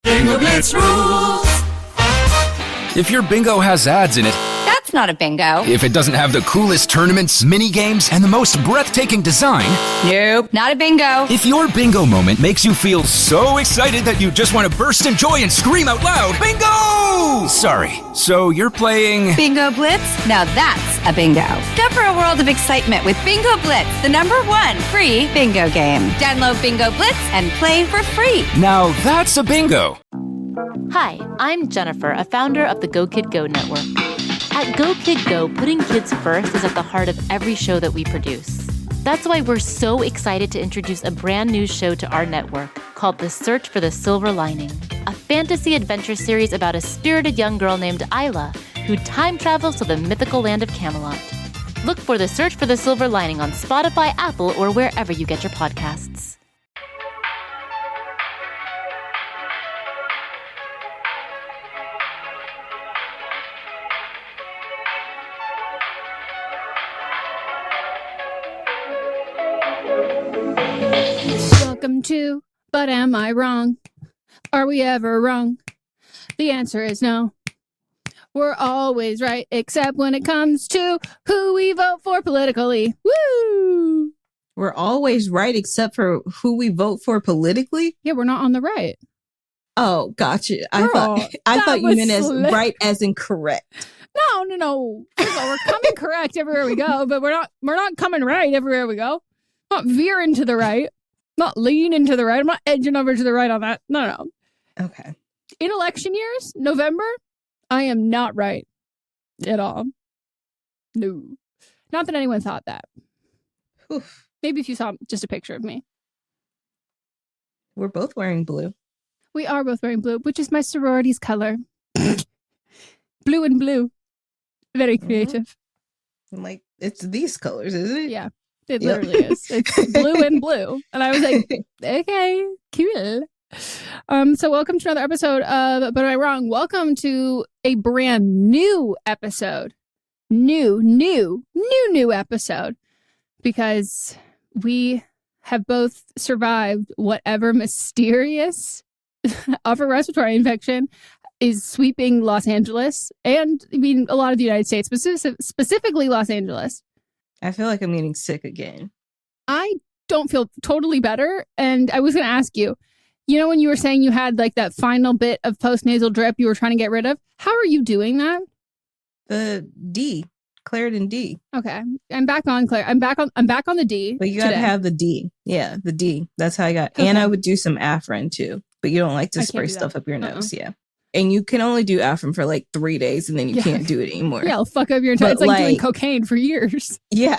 Bingo Blitz rules. If your bingo has ads in it, That's not a bingo. if it doesn't have the coolest tournaments, mini games, and the most breathtaking design, Nope, not a bingo. if your bingo moment makes you feel so excited that you just want to burst in joy and scream out loud, bingo! Sorry, so you're playing... Bingo Blitz? Now that's a bingo. Go for a world of excitement with Bingo Blitz, the #1 free bingo game. Download Bingo Blitz and play for free. Now that's a bingo. Hi, I'm Jennifer, a founder of the Go Kid Go network. At Go Kid Go, putting kids first is at the heart of every show that we produce. That's why we're so excited to introduce a brand new show to our network called The Search for the Silver Lining, a fantasy adventure series about a spirited young girl named Isla who time travels to the mythical land of Camelot. Look for The Search for the Silver Lining on Spotify, Apple, or wherever you get your podcasts. Welcome to But Am I Wrong? Are we ever wrong? The answer is no. We're always right, except when it comes to who we vote for politically. Woo! We're always right except for who we vote for politically? Yeah, we're not on the right. Oh, gotcha. I Girl, thought you was meant as slick. right as in correct. No. We're coming correct everywhere we go, but we're not coming right everywhere we go. Not veering to the right. Not leaning to the right. I'm not edging over to the right on that. No. Okay. In election years, November, I am not right at all. No. Not that anyone thought that. Oof. Maybe if you saw just a picture of me. We're both wearing blue. We are both wearing blue, which is my sorority's color. Blue and blue. Very creative. I'm like, it's these colors, isn't it? Yeah, it literally is. It's blue and blue. And I was like, okay, cool. So welcome to another episode of But Am I Wrong? Welcome to a brand new episode. New episode. Because we have both survived whatever mysterious upper respiratory infection is sweeping Los Angeles and a lot of the United States, specifically Los Angeles. I feel like I'm getting sick again. I don't feel totally better. And I was going to ask you, when you were saying you had like that final bit of postnasal drip you were trying to get rid of, how are you doing that? The D, Claritin D. Okay. I'm back on Claire. I'm back on the D. But you got to have the D. Yeah, the D. That's how I got. Okay. And I would do some Afrin too. But you don't like to spray stuff up your nose. Yeah. And you can only do Afrin for like 3 days and then you can't do it anymore. Yeah, it'll fuck up your entire... It's like doing cocaine for years. Yeah.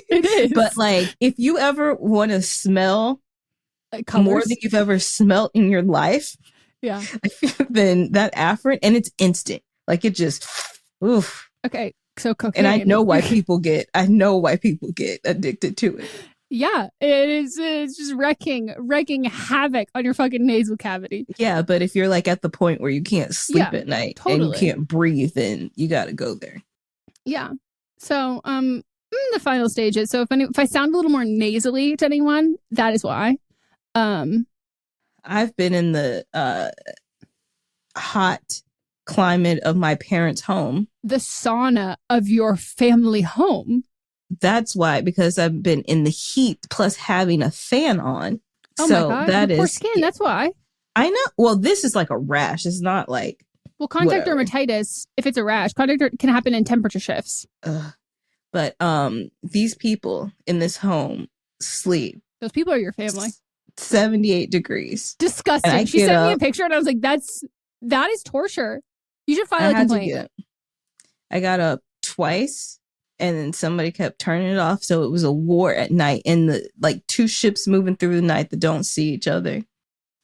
It is. But like, if you ever want to smell more than you've ever smelt in your life, yeah, then that Afrin, and it's instant. Like it just, oof. Okay, so cocaine. And I know why people get addicted to it. Yeah, it is. It's just wrecking havoc on your fucking nasal cavity. Yeah, but if you're like at the point where you can't sleep at night and you can't breathe, then you got to go there. Yeah. So, the final stages. So if I sound a little more nasally to anyone, that is why. I've been in the hot climate of my parents' home. The sauna of your family home. That's why, because I've been in the heat plus having a fan on. Oh so my God, that poor is skin. That's why. I know. Well, this is like a rash. It's not like. Well, contact dermatitis, if it's a rash, can happen in temperature shifts. But these people in this home sleep. Those people are your family. 78 degrees. Disgusting. She sent me a picture and I was like, that is torture. You should file a complaint. I got up twice and then somebody kept turning it off. So it was a war at night, and the like 2 ships moving through the night that don't see each other,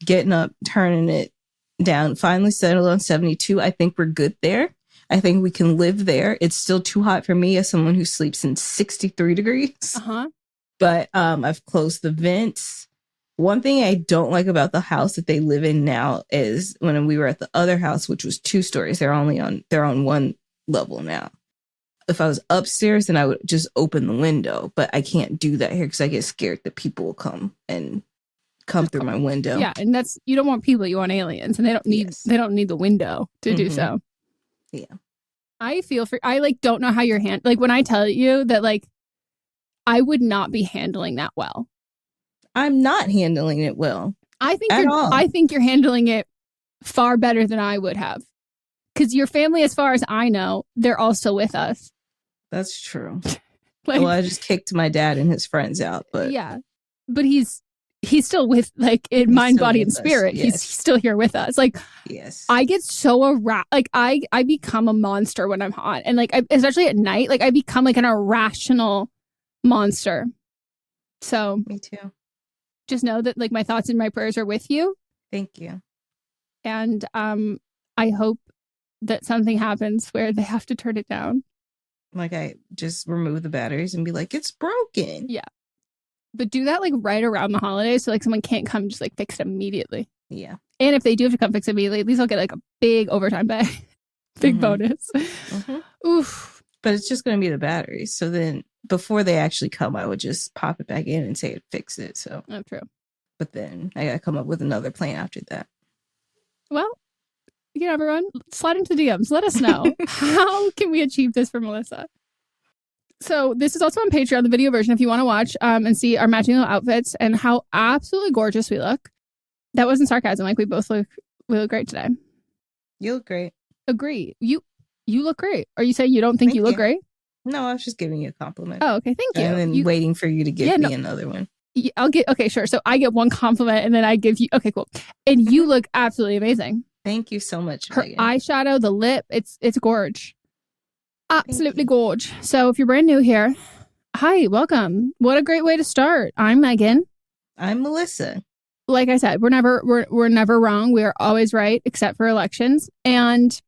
getting up, turning it down, finally settled on 72. I think we're good there. I think we can live there. It's still too hot for me as someone who sleeps in 63 degrees. But I've closed the vents. One thing I don't like about the house that they live in now is when we were at the other house, which was 2 stories, they're on 1 level now. If I was upstairs, then I would just open the window, but I can't do that here because I get scared that people will come and come through my window. Yeah, and that's, you don't want people, you want aliens, and they don't need the window to do so. Yeah. I feel for, I like don't know how you're like when I tell you that like I would not be handling that well. I'm not handling it well. I think at all. I think you're handling it far better than I would have. Because your family, as far as I know, they're all still with us. That's true. Like, well, I just kicked my dad and his friends out, but yeah, but he's still with, like, in mind, body, and spirit. Yes. He's still here with us. Like, yes, I get so like I become a monster when I'm hot, and like especially at night, like I become like an irrational monster. So me too. Just know that like my thoughts and my prayers are with you. Thank you. And I hope that something happens where they have to turn it down. Like I just remove the batteries and be like, it's broken. Yeah. But do that like right around the holidays, so like someone can't come just like fix it immediately. Yeah. And if they do have to come fix it immediately, at least I'll get like a big overtime pay. Big bonus. Oof. But it's just going to be the batteries. So then before they actually come, I would just pop it back in and say it fixed it. So Oh, true. But then I got to come up with another plan after that. Well, you know, everyone, slide into DMs. Let us know. How can we achieve this for Melisa? So this is also on Patreon, the video version, if you want to watch and see our matching little outfits and how absolutely gorgeous we look. That wasn't sarcasm. Like, we look great today. You look great. Agree. You look great. Or you say you don't think you look great? No, I was just giving you a compliment. Oh, okay. Thank you. And then waiting for you to give me another one. Okay, sure. So I get one compliment and then I give you, okay, cool. And you look absolutely amazing. Thank you so much, Her Meghan. eyeshadow, the lip, it's gorge. Absolutely gorge. So if you're brand new here, hi, welcome. What a great way to start. I'm Meghan. I'm Melisa. Like I said, we're never wrong. We are always right, except for elections. And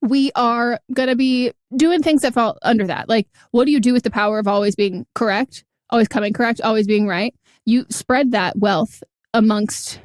we are going to be doing things that fall under that. Like, what do you do with the power of always being correct, always coming correct, always being right? You spread that wealth amongst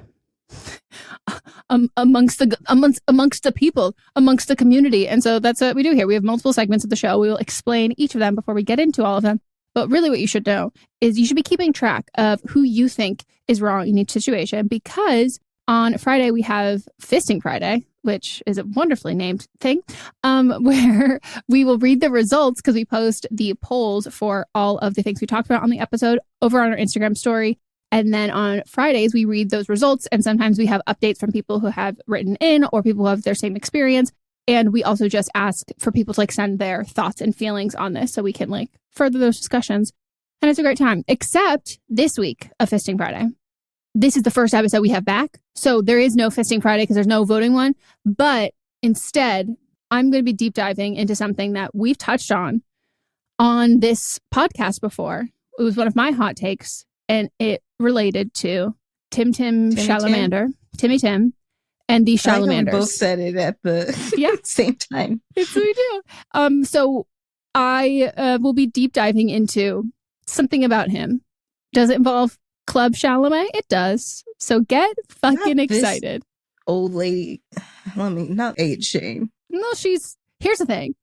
the people, amongst the community. And so that's what we do here. We have multiple segments of the show. We will explain each of them before we get into all of them. But really what you should know is you should be keeping track of who you think is wrong in each situation, because on Friday we have Fisting Friday, which is a wonderfully named thing, where we will read the results, because we post the polls for all of the things we talked about on the episode over on our Instagram story. And then on Fridays, we read those results. And sometimes we have updates from people who have written in or people who have their same experience. And we also just ask for people to like send their thoughts and feelings on this so we can like further those discussions. And it's a great time, except this week of Fisting Friday. This is the first episode we have back. So there is no Fisting Friday because there's no voting one. But instead, I'm going to be deep diving into something that we've touched on this podcast before. It was one of my hot takes, and it related to Timmy Salamander, Timmy Tim, and the Salamanders. We both said it at the same time. Yes, we do. So I will be deep diving into something about him. Does it involve Club Chalamet? It does. So get fucking excited. Old lady. Let me not age shame. No, here's the thing.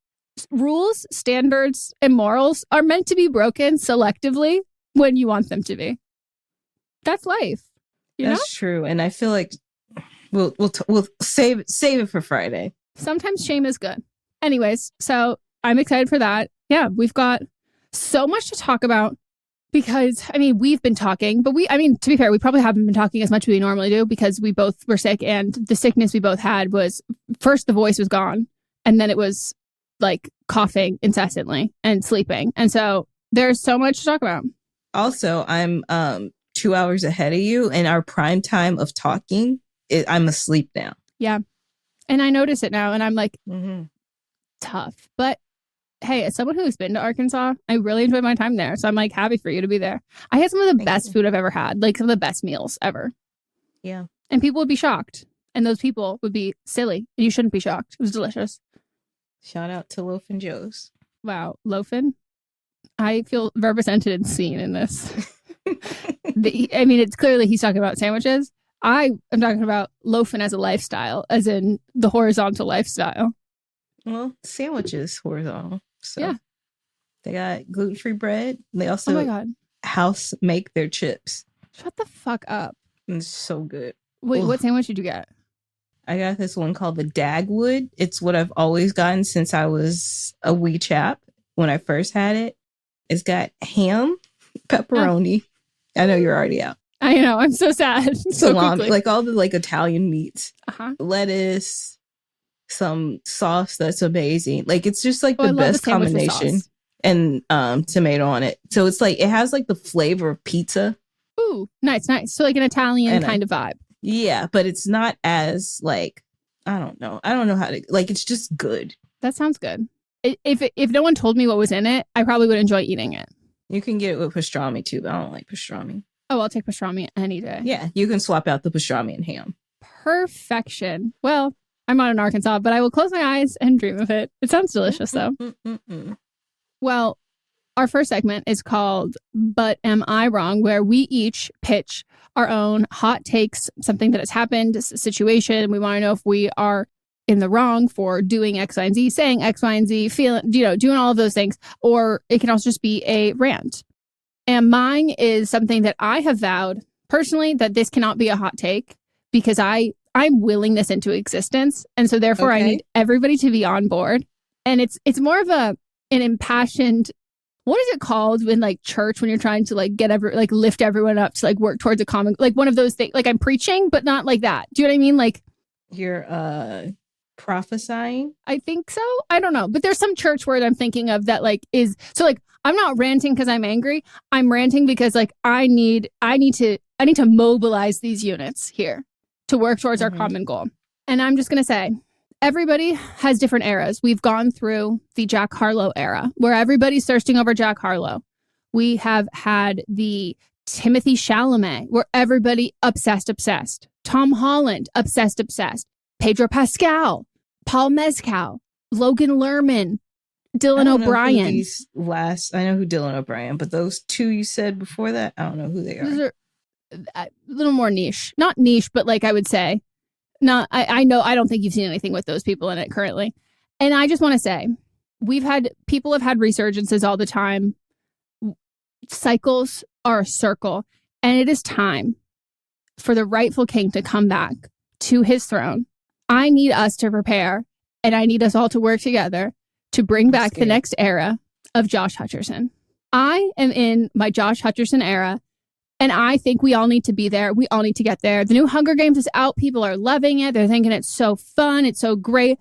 Rules, standards, and morals are meant to be broken selectively when you want them to be. That's life. That's true. And I feel like we'll save it for Friday. Sometimes shame is good. Anyways, so I'm excited for that. Yeah, we've got so much to talk about. Because, I mean, we've been talking, but to be fair, we probably haven't been talking as much as we normally do because we both were sick, and the sickness we both had was, first the voice was gone, and then it was like coughing incessantly and sleeping. And so there's so much to talk about. Also, I'm 2 hours ahead of you, and our prime time of talking, I'm asleep now. Yeah. And I notice it now, and I'm like, tough. But hey, as someone who's been to Arkansas, I really enjoyed my time there. So I'm like happy for you to be there. I had some of the best food I've ever had, like some of the best meals ever. Yeah. And people would be shocked. And those people would be silly. And you shouldn't be shocked. It was delicious. Shout out to Loaf and Joe's. Wow. Loafin'? I feel represented and seen in this. It's clearly he's talking about sandwiches. I am talking about loafing as a lifestyle, as in the horizontal lifestyle. Well, sandwiches horizontal. So yeah. They got gluten-free bread. They also house make their chips. Shut the fuck up. It's so good. Wait, Ugh. what sandwich did you get? I got this one called the Dagwood. It's what I've always gotten since I was a wee chap when I first had it. It's got ham, pepperoni. I know you're already out. I know. I'm so sad. Salami, like all the like Italian meats, Uh-huh. lettuce, some sauce that's amazing. Like it's just like I the love best sandwich with combination, sauce. and tomato on it. So it's like it has like the flavor of pizza. Ooh, nice. So like an Italian kind of vibe. Yeah, but it's not as like I don't know how to like. It's just good. That sounds good. If no one told me what was in it, I probably would enjoy eating it. You can get it with pastrami too, but I don't like pastrami. Oh, I'll take pastrami any day. Yeah, you can swap out the pastrami and ham. Perfection. Well, I'm not in Arkansas, but I will close my eyes and dream of it. It sounds delicious, though. Well, our first segment is called But Am I Wrong?, where we each pitch our own hot takes, something that has happened, a situation. We want to know if we are in the wrong for doing X, Y, and Z, saying X, Y, and Z, feeling, doing all of those things. Or it can also just be a rant. And mine is something that I have vowed personally that this cannot be a hot take because I'm willing this into existence. And so therefore I need everybody to be on board. And it's more of an impassioned, what is it called when like church, when you're trying to like lift everyone up to like work towards a common, like one of those things, like I'm preaching, but not like that. Do you know what I mean? Like you're prophesying. I think so. I don't know. But there's some church word I'm thinking of that like is, so like, I'm not ranting because I'm angry. I'm ranting because like I need to mobilize these units here to work towards our common goal. And I'm just going to say, everybody has different eras. We've gone through the Jack Harlow era where everybody's thirsting over Jack Harlow. We have had the Timothy Chalamet where everybody obsessed. Tom Holland, obsessed. Pedro Pascal, Paul Mescal, Logan Lerman, Dylan O'Brien. I know who Dylan O'Brien, but those two you said before that, I don't know who they are. Those are a little more niche. Not niche, but like I would say, not. I know. I don't think you've seen anything with those people in it currently. And I just want to say, people have had resurgences all the time. Cycles are a circle, and it is time for the rightful king to come back to his throne. I need us to prepare, and I need us all to work together to bring back the next era of Josh Hutcherson. I am in my Josh Hutcherson era, and I think we all need to be there. We all need to get there. The new Hunger Games is out. People are loving it. They're thinking it's so fun. It's so great.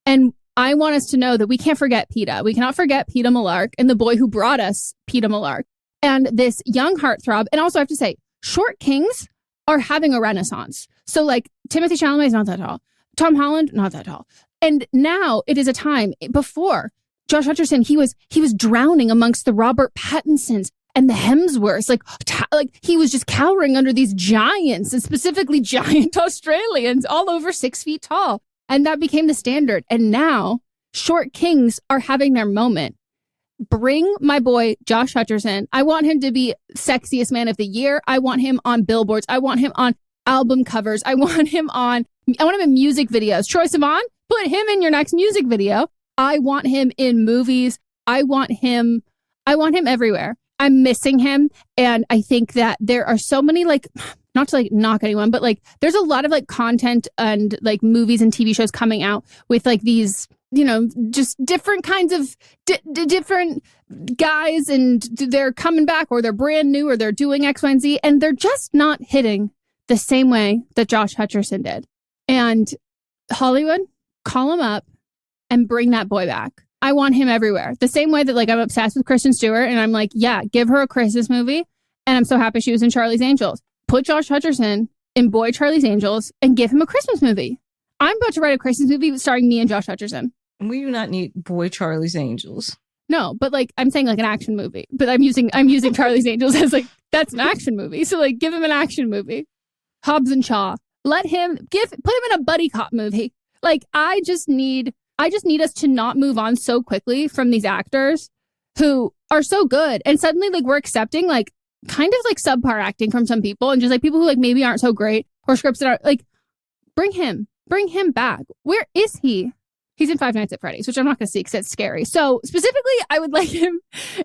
And I want us to know that we can't forget PETA. We cannot forget PETA Millark and the boy who brought us PETA Millark. And this young heartthrob, and also I have to say, short kings are having a renaissance. So like Timothy Chalamet is not that tall. Tom Holland, not that tall. And now it is a time before Josh Hutcherson, he was drowning amongst the Robert Pattinsons and the Hemsworths. Like he was just cowering under these giants, and specifically giant Australians, all over 6 feet tall. And that became the standard. And now short kings are having their moment. Bring my boy Josh Hutcherson. I want him to be sexiest man of the year. I want him on billboards. I want him on album covers. I want him in music videos. Troye Sivan, put him in your next music video. I want him in movies. I want him everywhere. I'm missing him. And I think that there are so many, like, not to like knock anyone, but like there's a lot of like content and like movies and TV shows coming out with like these, just different kinds of different guys, and they're coming back, or they're brand new, or they're doing X, Y, and Z, and they're just not hitting the same way that Josh Hutcherson did. And Hollywood, call him up and bring that boy back. I want him everywhere. The same way that like I'm obsessed with Kristen Stewart, and I'm like, yeah, give her a Christmas movie. And I'm so happy she was in Charlie's Angels. Put Josh Hutcherson in Boy Charlie's Angels and give him a Christmas movie. I'm about to write a Christmas movie starring me and Josh Hutcherson. We do not need Boy Charlie's Angels. No, but like I'm saying like an action movie. But I'm using Charlie's Angels as like that's an action movie. So like give him an action movie. Hobbs and Shaw. Put him in a buddy cop movie. Like I just need us to not move on so quickly from these actors who are so good, and suddenly like we're accepting like kind of like subpar acting from some people, and just like people who like maybe aren't so great, or scripts that are like, bring him back. Where is he? He's in Five Nights at Freddy's, which I'm not going to see because it's scary. So specifically, I would like him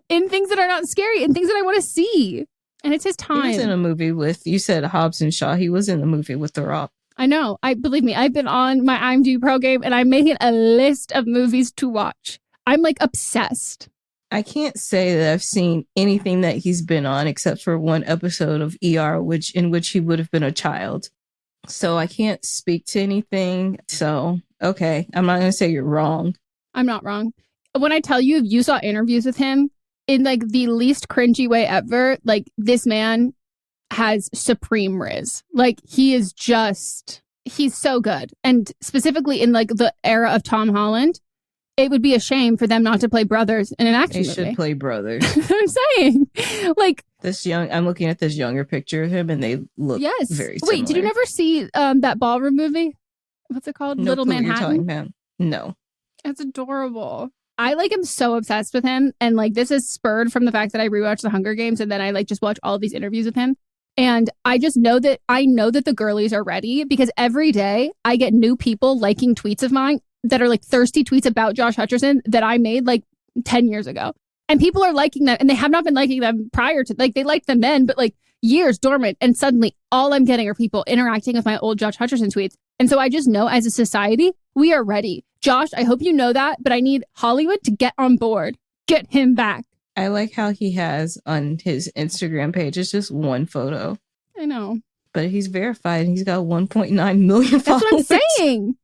in things that are not scary and things that I want to see. And it's his He was in time. a movie with, you said Hobbs and Shaw. He was in the movie with The Rock. I know. Believe me, I've been on my IMDb Pro game and I'm making a list of movies to watch. I'm like obsessed. I can't say that I've seen anything that he's been on except for one episode of ER, in which he would have been a child. So I can't speak to anything. So, okay. I'm not going to say you're wrong. I'm not wrong. When I tell you, if you saw interviews with him in like the least cringy way ever, like this man has supreme riz. Like he's so good. And specifically in like the era of Tom Holland, it would be a shame for them not to play brothers in an action movie. They should play brothers. I'm saying, like I'm looking at this younger picture of him, and they look very similar. Wait, did you never see that ballroom movie? What's it called? No Little clue what you're Manhattan. talking about. No, It's adorable. I like am so obsessed with him, and like this is spurred from the fact that I rewatched The Hunger Games, and then I like just watch all of these interviews with him. And I just know that the girlies are ready because every day I get new people liking tweets of mine that are like thirsty tweets about Josh Hutcherson that I made like 10 years ago. And people are liking them and they have not been liking them prior to, like they liked them then, but like years dormant. And suddenly all I'm getting are people interacting with my old Josh Hutcherson tweets. And so I just know as a society, we are ready. Josh, I hope you know that, but I need Hollywood to get on board. Get him back. I like how he has on his Instagram page, it's just one photo. I know. But he's verified and he's got 1.9 million followers. That's what I'm saying.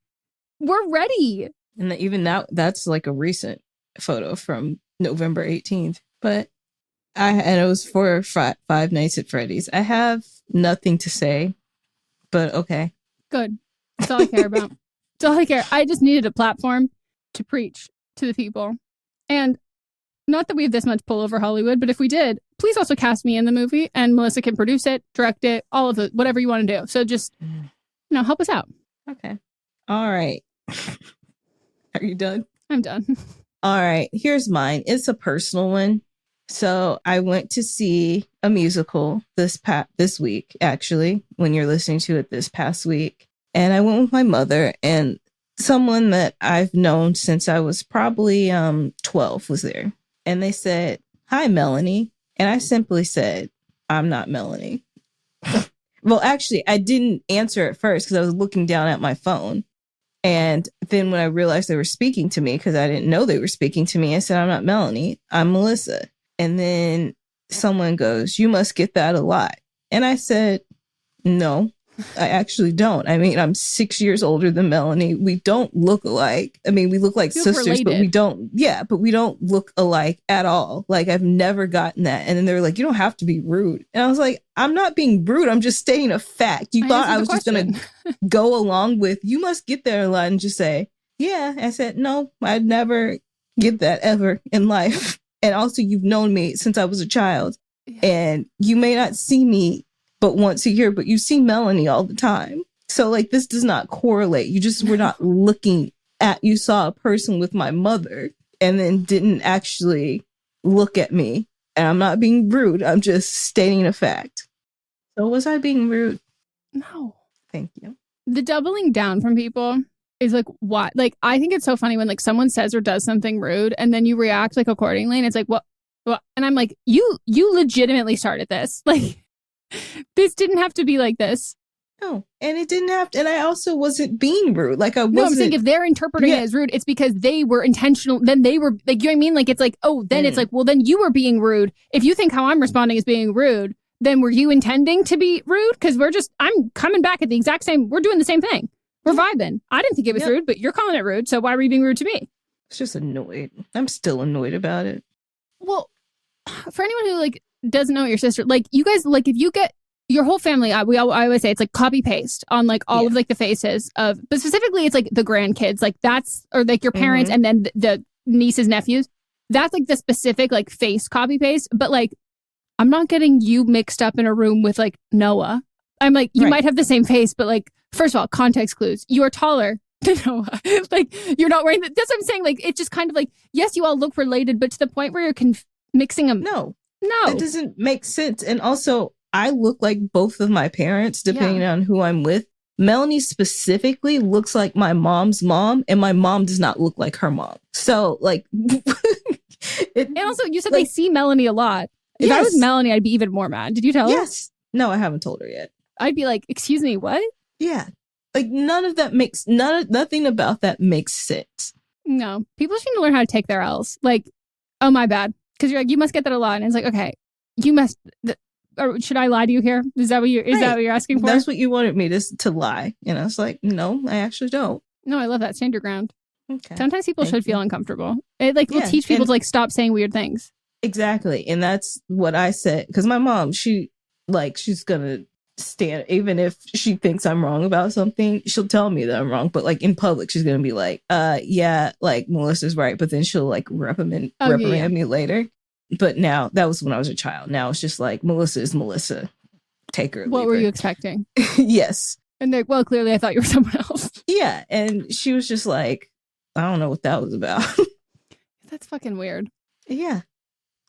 We're ready. And even that's like a recent photo from November 18th. But and it was for Five Nights at Freddy's. I have nothing to say, but okay. Good. That's all I care about. That's all I care. I just needed a platform to preach to the people. And not that we have this much pull over Hollywood, but if we did, please also cast me in the movie and Melisa can produce it, direct it, all of it, whatever you want to do. So just, help us out. Okay. All right. Are you done? I'm done. All right. Here's mine. It's a personal one. So I went to see a musical this week, actually, when you're listening to it this past week. And I went with my mother, and someone that I've known since I was probably 12 was there. And they said, "Hi, Melanie." And I simply said, "I'm not Melanie." Well, actually, I didn't answer at first because I was looking down at my phone. And then when I realized they were speaking to me, because I didn't know they were speaking to me, I said, "I'm not Melanie, I'm Melisa." And then someone goes, "You must get that a lot." And I said, "No, I actually don't. I mean, I'm 6 years older than Melanie. We don't look alike. I mean, we look like sisters, related. but we don't look alike at all. Like, I've never gotten that." And then they were like, "You don't have to be rude." And I was like, "I'm not being rude. I'm just stating a fact. You thought I was just going to go along with, you must get there a lot," and just say, "Yeah." I said, "No, I'd never get that ever in life." And also, you've known me since I was a child, and you may not see me but once a year, but you see Melanie all the time. So like, this does not correlate. You just were not looking at, you saw a person with my mother and then didn't actually look at me. And I'm not being rude. I'm just stating a fact. So was I being rude? No. Thank you. The doubling down from people is like, what? Like, I think it's so funny when like someone says or does something rude and then you react like accordingly. And it's like, what? And I'm like, you legitimately started this. Like, this didn't have to be like this. No, and it didn't have to. And I also wasn't being rude. Like, I wasn't. No, I'm saying if they're interpreting it as rude, it's because they were intentional. Then they were like, you know what I mean? Like, it's like, oh, then it's like, well, then you were being rude. If you think how I'm responding is being rude, then were you intending to be rude? Because I'm coming back at the exact same, we're doing the same thing. We're vibing. I didn't think it was rude, but you're calling it rude. So why were you being rude to me? It's just annoyed. I'm still annoyed about it. Well, for anyone who like doesn't know your sister, like you guys, like if you get your whole family, I always say it's like copy paste on like all of like the faces of, but specifically it's like the grandkids, like that's, or like your parents and then the nieces, nephews. That's like the specific like face copy paste. But like, I'm not getting you mixed up in a room with like Noah. I'm like, you might have the same face, but like, first of all, context clues. You are taller than Noah. Like, you're not wearing that's what I'm saying. Like, it's just kind of like, yes, you all look related, but to the point where you're mixing them. No, that doesn't make sense. And also, I look like both of my parents, depending on who I'm with. Melanie specifically looks like my mom's mom, and my mom does not look like her mom. So, like, and also, you said like, they see Melanie a lot. If I was Yes. Melanie, I'd be even more mad. Did you tell her? Yes. No, I haven't told her yet. I'd be like, excuse me, what? Yeah. Like nothing about that makes sense. No. People just need to learn how to take their L's. Like, oh, my bad. Because you're like, you must get that a lot. And it's like, okay, you must... or should I lie to you here? Is that what you're asking for? That's what you wanted me to lie. And I was like, no, I actually don't. No, I love that. Stand your ground. Okay. Sometimes people Thank should feel you. uncomfortable. It will teach people to like stop saying weird things. Exactly. And that's what I said. Because my mom, she's gonna stand, even if she thinks I'm wrong about something, she'll tell me that I'm wrong. But like in public, she's gonna be like, yeah, like Melissa's right. But then she'll like reprimand me later. But now, that was when I was a child. Now it's just like, Melisa is Melissa. Take her. What were you expecting? Yes. And they're like, well, clearly I thought you were someone else. Yeah. And she was just like, I don't know what that was about. That's fucking weird. Yeah.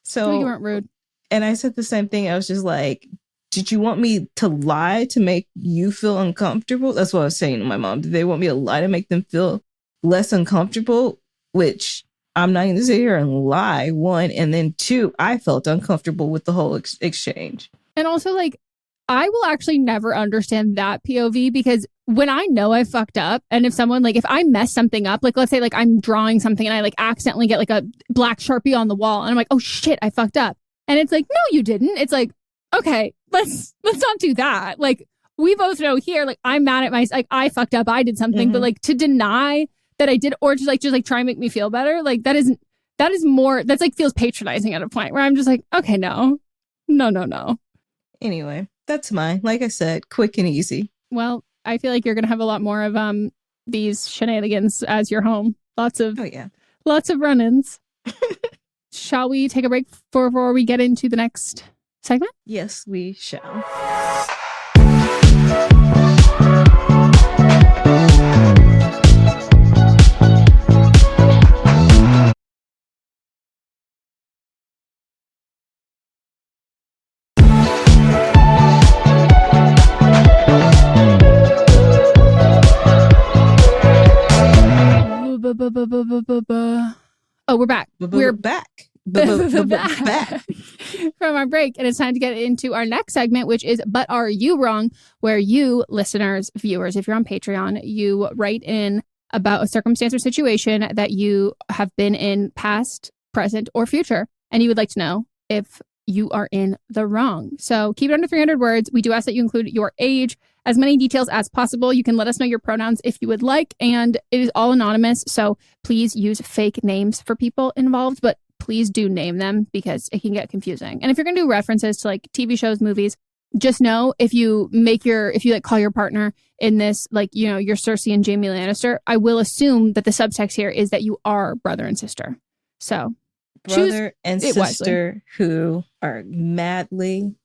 So You weren't rude. And I said the same thing. I was just like, did you want me to lie to make you feel uncomfortable? That's what I was saying to my mom. Did they want me to lie to make them feel less uncomfortable? Which I'm not going to sit here and lie, one. And then two, I felt uncomfortable with the whole exchange. And also, like, I will actually never understand that POV because when I know I fucked up and if someone, like, if I mess something up, like, let's say, like, I'm drawing something and I, like, accidentally get, like, a black Sharpie on the wall and I'm like, oh, shit, I fucked up. And it's like, no, you didn't. It's like, okay, let's not do that. Like, we both know here, like, I'm mad at like, I fucked up, I did something, but, like, to deny that I did or just try and make me feel better, like, that is more, that's, like, feels patronizing at a point where I'm just like, okay, no. Anyway, that's mine. Like I said, quick and easy. Well, I feel like you're going to have a lot more of these shenanigans as your home. Lots of run-ins. Shall we take a break before we get into the next segment? Yes, we shall. Oh, we're back. We're back. back from our break, and it's time to get into our next segment, which is But Are You Wrong? Where you, listeners, viewers, if you're on Patreon, you write in about a circumstance or situation that you have been in past, present, or future, and you would like to know if you are in the wrong. So keep it under 300 words. We do ask that you include your age, as many details as possible. You can let us know your pronouns if you would like, and it is all anonymous, so please use fake names for people involved, but please do name them because it can get confusing. And if you're going to do references to like TV shows, movies, just know if you like call your partner in this, like, you know, you're Cersei and Jaime Lannister, I will assume that the subtext here is that you are brother and sister. So brother and sister who are madly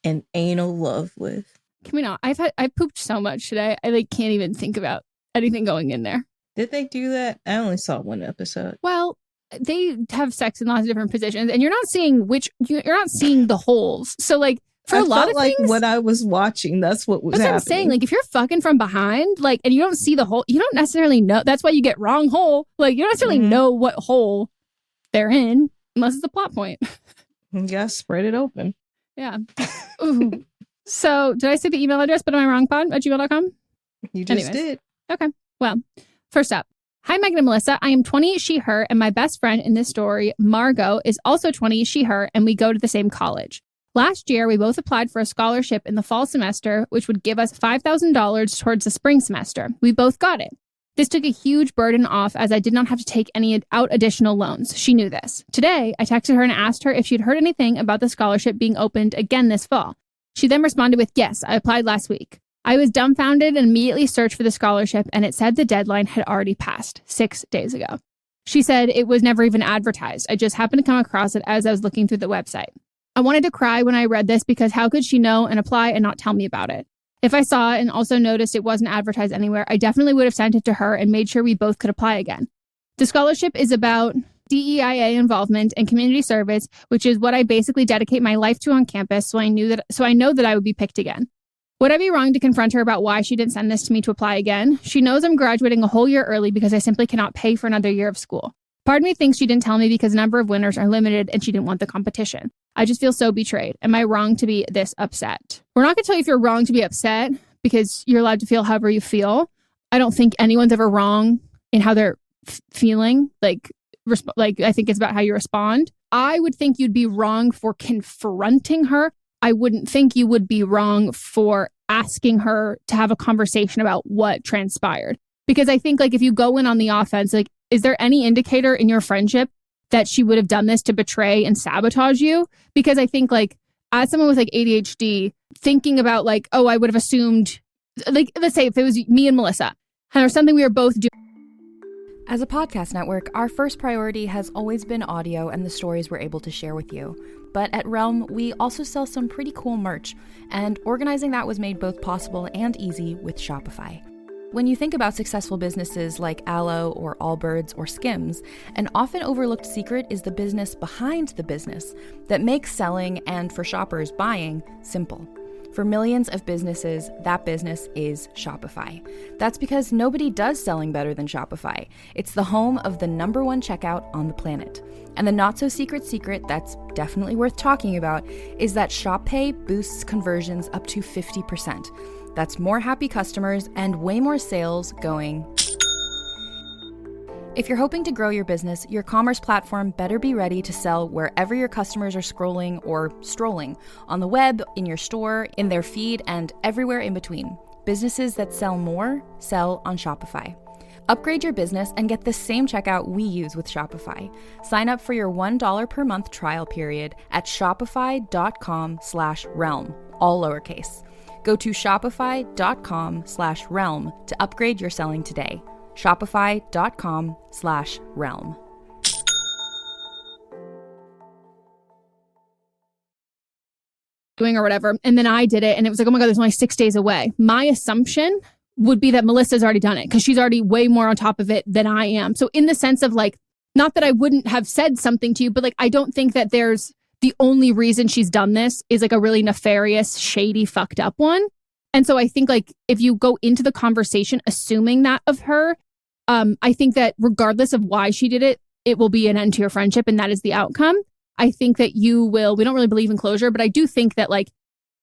in anal love with. Can we not? I pooped so much today. I like can't even think about anything going in there. Did they do that? I only saw one episode. Well, they have sex in lots of different positions, and you're not seeing the holes. So like for a lot of like things, what I was watching, that's what was happening. What I'm saying. Like if you're fucking from behind, like, and you don't see the hole, you don't necessarily know. That's why you get wrong hole. Like you don't necessarily know what hole they're in unless it's a plot point. You gotta spread it open. Yeah. Ooh. So did I say the email address, butamiwrongpod@gmail.com? You just did. Okay. Well, first up. Hi, Meghan and Melissa. I am 20, she, her, and my best friend in this story, Margot, is also 20, she, her, and we go to the same college. Last year, we both applied for a scholarship in the fall semester, which would give us $5,000 towards the spring semester. We both got it. This took a huge burden off as I did not have to take any additional loans. She knew this. Today, I texted her and asked her if she'd heard anything about the scholarship being opened again this fall. She then responded with, yes, I applied last week. I was dumbfounded and immediately searched for the scholarship, and it said the deadline had already passed 6 days ago. She said it was never even advertised. I just happened to come across it as I was looking through the website. I wanted to cry when I read this because how could she know and apply and not tell me about it? If I saw it and also noticed it wasn't advertised anywhere, I definitely would have sent it to her and made sure we both could apply again. The scholarship is about DEIA involvement and community service, which is what I basically dedicate my life to on campus, so I know that I would be picked again. Would I be wrong to confront her about why she didn't send this to me to apply again? She knows I'm graduating a whole year early because I simply cannot pay for another year of school. Part of me thinks she didn't tell me because the number of winners are limited and she didn't want the competition. I just feel so betrayed. Am I wrong to be this upset? We're not going to tell you if you're wrong to be upset because you're allowed to feel however you feel. I don't think anyone's ever wrong in how they're feeling. Like I think it's about how you respond. I would think you'd be wrong for confronting her. I wouldn't think you would be wrong for asking her to have a conversation about what transpired. Because I think like if you go in on the offense, like, is there any indicator in your friendship that she would have done this to betray and sabotage you? Because I think like as someone with like ADHD, thinking about like, oh, I would have assumed, like, let's say if it was me and Melisa and or something we were both doing. As a podcast network, our first priority has always been audio and the stories we're able to share with you. But at Realm, we also sell some pretty cool merch, and organizing that was made both possible and easy with Shopify. When you think about successful businesses like Aloe or Allbirds or Skims, an often overlooked secret is the business behind the business that makes selling and, for shoppers, buying simple. For millions of businesses, that business is Shopify. That's because nobody does selling better than Shopify. It's the home of the #1 checkout on the planet. And the not-so-secret secret that's definitely worth talking about is that Shop Pay boosts conversions up to 50%. That's more happy customers and way more sales going. If you're hoping to grow your business, your commerce platform better be ready to sell wherever your customers are scrolling or strolling, on the web, in your store, in their feed, and everywhere in between. Businesses that sell more, sell on Shopify. Upgrade your business and get the same checkout we use with Shopify. Sign up for your $1 per month trial period at shopify.com/realm, all lowercase. Go to shopify.com/realm to upgrade your selling today. Shopify.com/realm. Doing or whatever. And then I did it and it was like, oh my God, there's only 6 days away. My assumption would be that Melissa's already done it because she's already way more on top of it than I am. So in the sense of like, not that I wouldn't have said something to you, but like, I don't think that there's the only reason she's done this is like a really nefarious, shady, fucked up one. And so I think like if you go into the conversation assuming that of her, I think that regardless of why she did it, it will be an end to your friendship and that is the outcome. I think that you will, we don't really believe in closure, but I do think that like,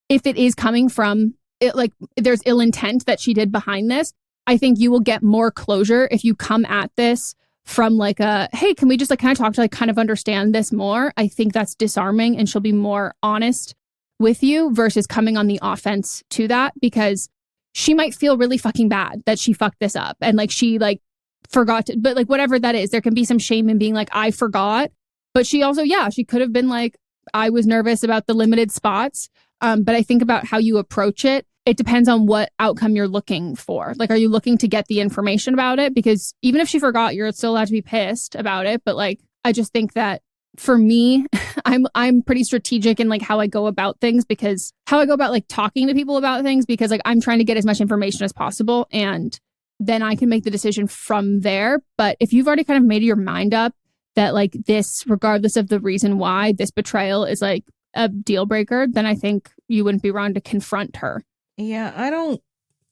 if it is coming from it, like there's ill intent that she did behind this, I think you will get more closure if you come at this from like a, hey, can we just like, can I talk to like kind of understand this more? I think that's disarming and she'll be more honest with you versus coming on the offense to that because she might feel really fucking bad that she fucked this up and like she like forgot to, but like whatever that is, there can be some shame in being like, I forgot. But she also, yeah, she could have been like, I was nervous about the limited spots. But I think about how you approach it. It depends on what outcome you're looking for. Like, are you looking to get the information about it? Because even if she forgot, you're still allowed to be pissed about it. But like, I just think that for me, I'm pretty strategic in like how I go about things because how I go about like talking to people about things because like I'm trying to get as much information as possible and then I can make the decision from there. But if you've already kind of made your mind up that like this, regardless of the reason why this betrayal is like a deal breaker, then I think you wouldn't be wrong to confront her. Yeah, I don't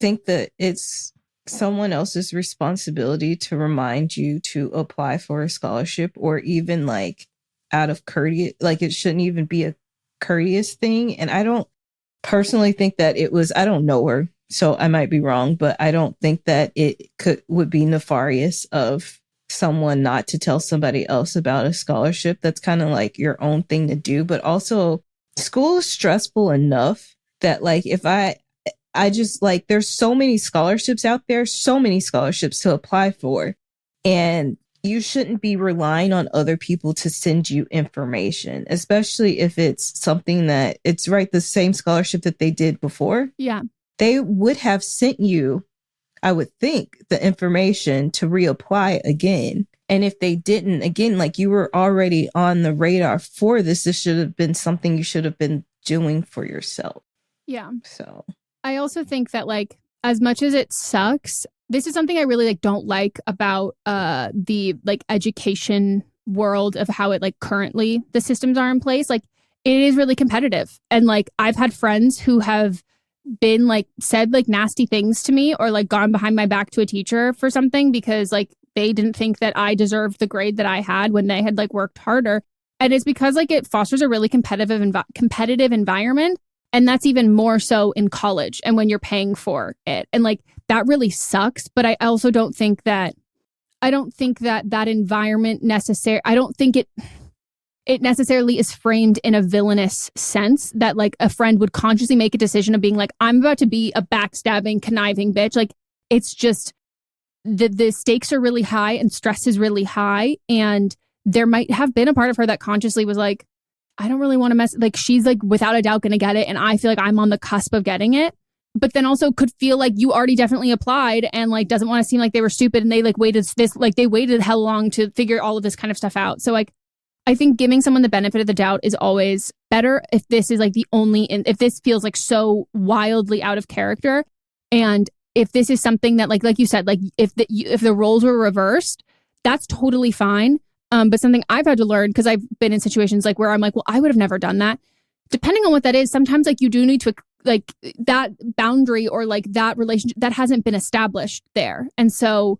think that it's someone else's responsibility to remind you to apply for a scholarship or even like out of courteous, like it shouldn't even be a courteous thing. And I don't personally think that it was, I don't know her, so I might be wrong, but I don't think that it would be nefarious of someone not to tell somebody else about a scholarship. That's kind of like your own thing to do. But also school is stressful enough that like if I just like there's so many scholarships out there, so many scholarships to apply for. And you shouldn't be relying on other people to send you information, especially if it's something that it's right, the same scholarship that they did before. Yeah. They would have sent you, I would think, the information to reapply again. And if they didn't, again, like you were already on the radar for this, this should have been something you should have been doing for yourself. Yeah. So I also think that like, as much as it sucks, this is something I really like don't like about the like education world of how it like currently the systems are in place. Like it is really competitive. And like I've had friends who have been like said like nasty things to me or like gone behind my back to a teacher for something because like they didn't think that I deserved the grade that I had when they had like worked harder. And it's because like it fosters a really competitive environment. And that's even more so in college and when you're paying for it. And like that really sucks. But I also don't think that that environment I don't think it necessarily is framed in a villainous sense that like a friend would consciously make a decision of being like, I'm about to be a backstabbing, conniving bitch. Like it's just the stakes are really high and stress is really high. And there might have been a part of her that consciously was like, I don't really want to mess, like she's like without a doubt going to get it. And I feel like I'm on the cusp of getting it. But then also could feel like you already definitely applied and like doesn't want to seem like they were stupid and they like waited hell long to figure all of this kind of stuff out. So like, I think giving someone the benefit of the doubt is always better if this is like if this feels like so wildly out of character. And if this is something that like you said, like if the roles were reversed, that's totally fine. But something I've had to learn because I've been in situations like where I'm like, well, I would have never done that. Depending on what that is, sometimes like you do need to like that boundary or like that relationship that hasn't been established there. And so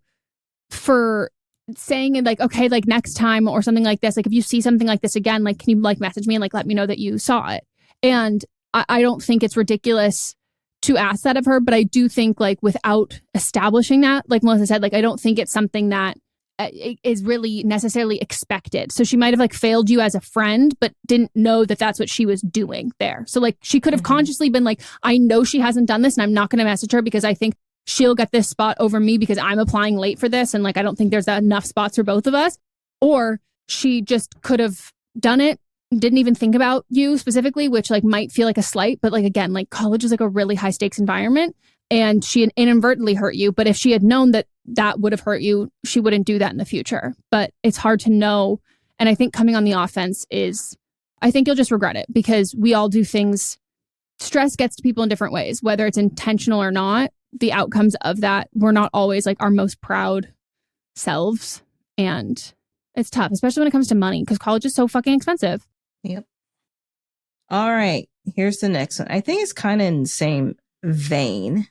for saying it like, okay, like next time or something like this, like if you see something like this again, like, can you like message me and like let me know that you saw it? And I don't think it's ridiculous to ask that of her, but I do think like without establishing that, like Melisa said, like I don't think it's something that is really necessarily expected. So she might have like failed you as a friend, but didn't know that that's what she was doing there. So like she could have consciously been like, I know she hasn't done this and I'm not going to message her because I think she'll get this spot over me because I'm applying late for this. And like, I don't think there's enough spots for both of us. Or she just could have done it, didn't even think about you specifically, which like might feel like a slight, but like, again, like college is like a really high stakes environment and she inadvertently hurt you. But if she had known that that would have hurt you, she wouldn't do that in the future. But it's hard to know. And I think coming on the offense I think you'll just regret it because we all do things. Stress gets to people in different ways, whether it's intentional or not. The outcomes of that, we're not always like our most proud selves. And it's tough, especially when it comes to money, because college is so fucking expensive. Yep. All right. Here's the next one. I think it's kind of in the same vein.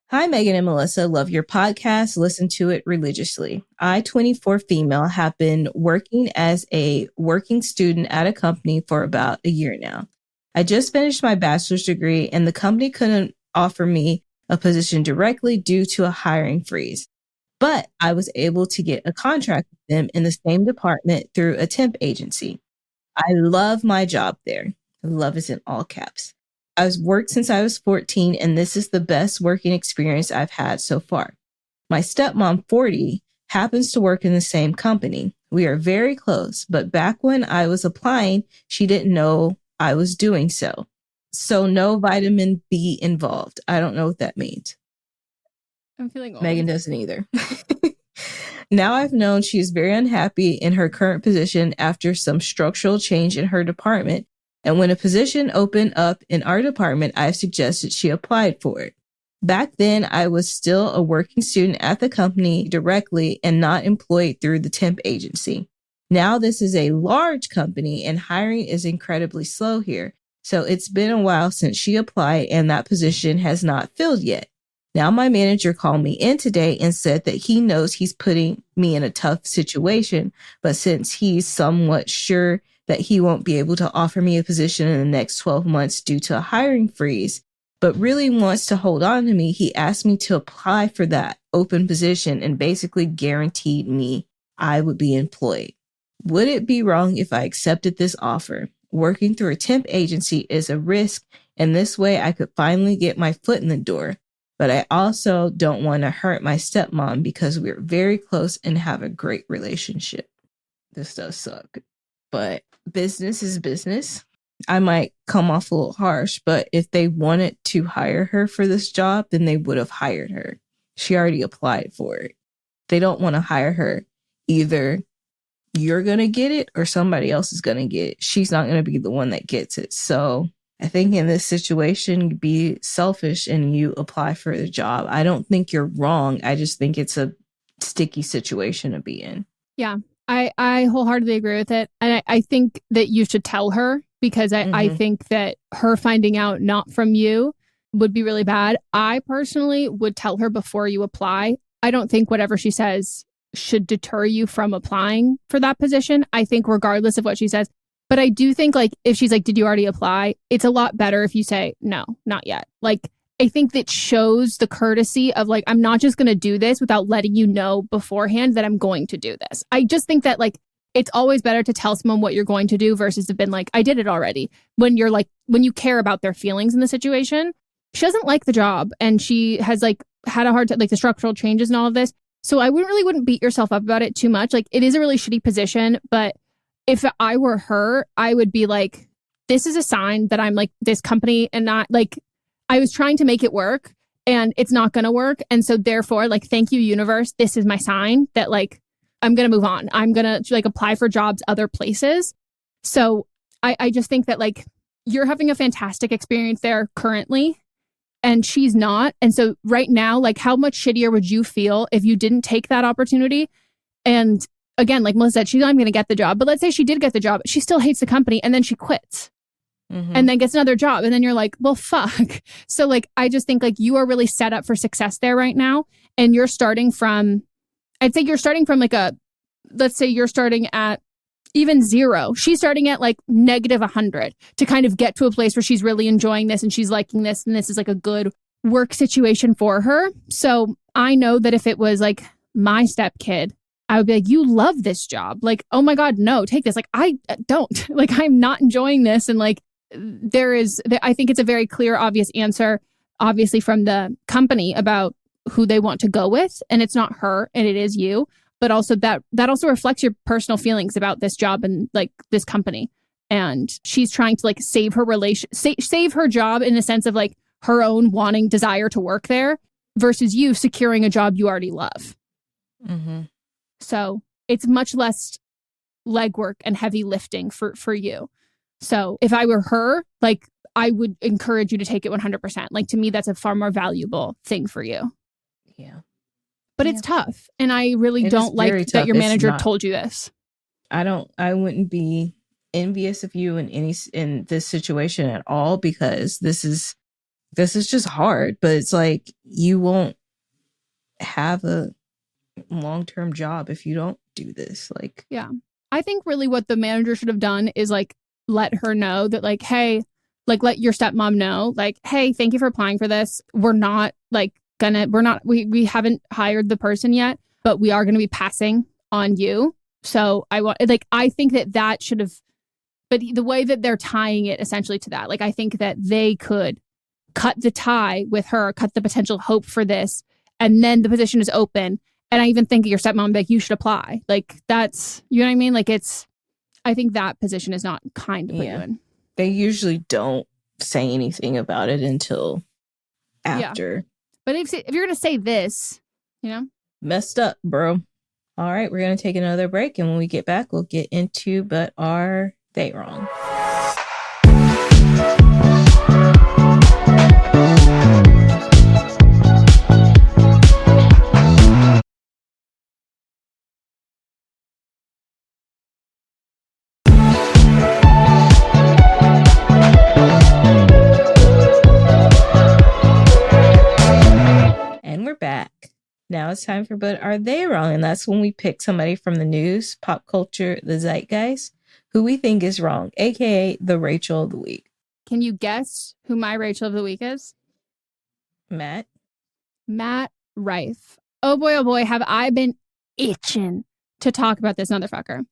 Hi, Meghan and Melisa. Love your podcast. Listen to it religiously. I, 24 female, have been working as a working student at a company for about a year now. I just finished my bachelor's degree and the company couldn't offer me a position directly due to a hiring freeze. But I was able to get a contract with them in the same department through a temp agency. I love my job there. Love is in all caps. I've worked since I was 14, and this is the best working experience I've had so far. My stepmom, 40, happens to work in the same company. We are very close, but back when I was applying, she didn't know I was doing so. So no vitamin B involved. I don't know what that means. I'm feeling old. Meghan doesn't either. Now I've known she is very unhappy in her current position after some structural change in her department. And when a position opened up in our department, I've suggested she applied for it. Back then, I was still a working student at the company directly and not employed through the temp agency. Now this is a large company and hiring is incredibly slow here. So it's been a while since she applied and that position has not filled yet. Now my manager called me in today and said that he knows he's putting me in a tough situation, but since he's somewhat sure that he won't be able to offer me a position in the next 12 months due to a hiring freeze, but really wants to hold on to me, he asked me to apply for that open position and basically guaranteed me I would be employed. Would it be wrong if I accepted this offer? Working through a temp agency is a risk, and this way I could finally get my foot in the door. But I also don't want to hurt my stepmom because we're very close and have a great relationship. This does suck, but business is business. I might come off a little harsh, but if they wanted to hire her for this job, then they would have hired her. She already applied for it. They don't want to hire her. Either you're going to get it or somebody else is going to get it. She's not going to be the one that gets it. So I think in this situation, be selfish and you apply for the job. I don't think you're wrong. I just think it's a sticky situation to be in. Yeah, I wholeheartedly agree with it. And I think that you should tell her because I think that her finding out not from you would be really bad. I personally would tell her before you apply. I don't think whatever she says should deter you from applying for that position. I think regardless of what she says, But I do think like if she's like, did you already apply? It's a lot better if you say, no, not yet. Like, I think that shows the courtesy of like, I'm not just going to do this without letting you know beforehand that I'm going to do this. I just think that like, it's always better to tell someone what you're going to do versus have been like, I did it already. When you're like, when you care about their feelings in the situation. She doesn't like the job and she has like had a hard time, like the structural changes and all of this. So I wouldn't beat yourself up about it too much. Like it is a really shitty position, but if I were her, I would be like, this is a sign that I'm like this company and not like, I was trying to make it work and it's not going to work. And so therefore, like, thank you, universe. This is my sign that like, I'm going to move on. I'm going to like apply for jobs other places. So I just think that like you're having a fantastic experience there currently and she's not. And so right now, like how much shittier would you feel if you didn't take that opportunity? And again, like Melissa said, she's not even going to get the job. But let's say she did get the job. She still hates the company and then she quits and then gets another job. And then you're like, well, fuck. So like, I just think like you are really set up for success there right now. And you're starting from, I'd say you're starting from like let's say you're starting at even 0. She's starting at like -100 to kind of get to a place where she's really enjoying this and she's liking this. And this is like a good work situation for her. So I know that if it was like my stepkid, I would be like, you love this job. Like, oh my God, no, take this. Like, I don't. Like, I'm not enjoying this. And like, I think it's a very clear, obvious answer, obviously from the company about who they want to go with. And it's not her and it is you. But also that also reflects your personal feelings about this job and like this company. And she's trying to like save her save her job in the sense of like her own wanting desire to work there versus you securing a job you already love. Mm-hmm. So it's much less legwork and heavy lifting for you. So if I were her, like I would encourage you to take it 100%. Like to me, that's a far more valuable thing for you. Yeah. But it's tough. And I really don't like that your manager told you this. I wouldn't be envious of you in this situation at all because this is just hard. But it's like you won't have a long-term job if you don't do this. Like, yeah. I think really what the manager should have done is like let her know that like, hey, like let your stepmom know, like, hey, thank you for applying for this. We're not like we haven't hired the person yet, but we are going to be passing on you. So I think that should have, but the way that they're tying it essentially to that, like, I think that they could cut the tie with her, cut the potential hope for this. And then the position is open. And I even think your stepmom, like, you should apply. Like, that's, you know what I mean? Like, I think that position is not kind to put you in. They usually don't say anything about it until after. Yeah. But if you're going to say this, you know? Messed up, bro. All right, we're going to take another break. And when we get back, we'll get into But Are They Wrong? And we're back. Now it's time for But Are They Wrong? And that's when we pick somebody from the news, pop culture, the zeitgeist, who we think is wrong, aka the Rachel of the Week. Can you guess who my Rachel of the Week is? Matt Rife. Oh boy, have I been itching to talk about this motherfucker.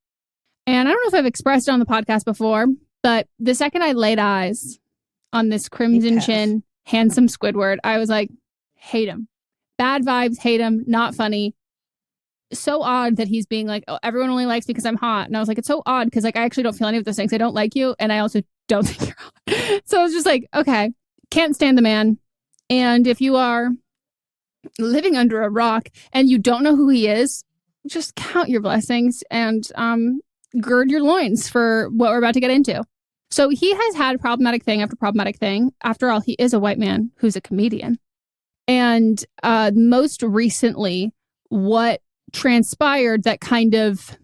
And I don't know if I've expressed it on the podcast before, but the second I laid eyes on this crimson chin, handsome Squidward, I was like, hate him. Bad vibes, hate him, not funny. So odd that he's being like, oh, everyone only likes me because I'm hot. And I was like, it's so odd because like I actually don't feel any of those things. I don't like you. And I also don't think you're hot. So I was just like, okay, can't stand the man. And if you are living under a rock and you don't know who he is, just count your blessings and gird your loins for what we're about to get into. So he has had problematic thing after problematic thing. After all, he is a white man who's a comedian. And most recently, what transpired that kind of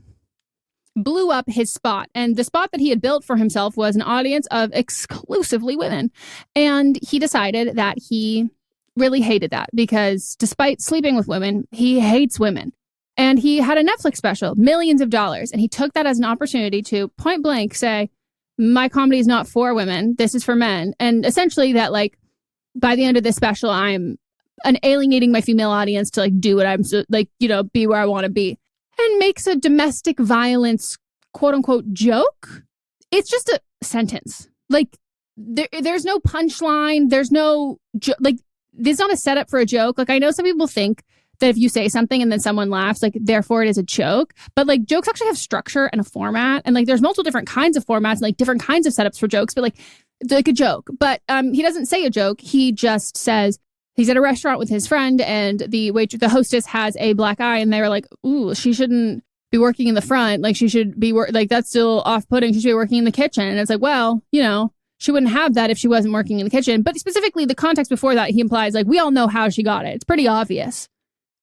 blew up his spot. And the spot that he had built for himself was an audience of exclusively women. And he decided that he really hated that because despite sleeping with women, he hates women. And he had a Netflix special, millions of dollars. And he took that as an opportunity to point blank say, my comedy is not for women. This is for men. And essentially that like by the end of this special, I'm alienating my female audience to like do what I'm like, you know, be where I want to be, and makes a domestic violence quote unquote joke. It's just a sentence. Like there's no punchline. There's no like, this is not a setup for a joke. Like I know some people think that if you say something and then someone laughs, like therefore it is a joke. But like jokes actually have structure and a format. And like there's multiple different kinds of formats and like different kinds of setups for jokes, but like it's like a joke. But he doesn't say a joke. He just says he's at a restaurant with his friend and the hostess has a black eye and they were like, ooh, she shouldn't be working in the front. Like she should be like that's still off-putting. She should be working in the kitchen. And it's like, well, you know, she wouldn't have that if she wasn't working in the kitchen. But specifically the context before that, he implies like we all know how she got it. It's pretty obvious.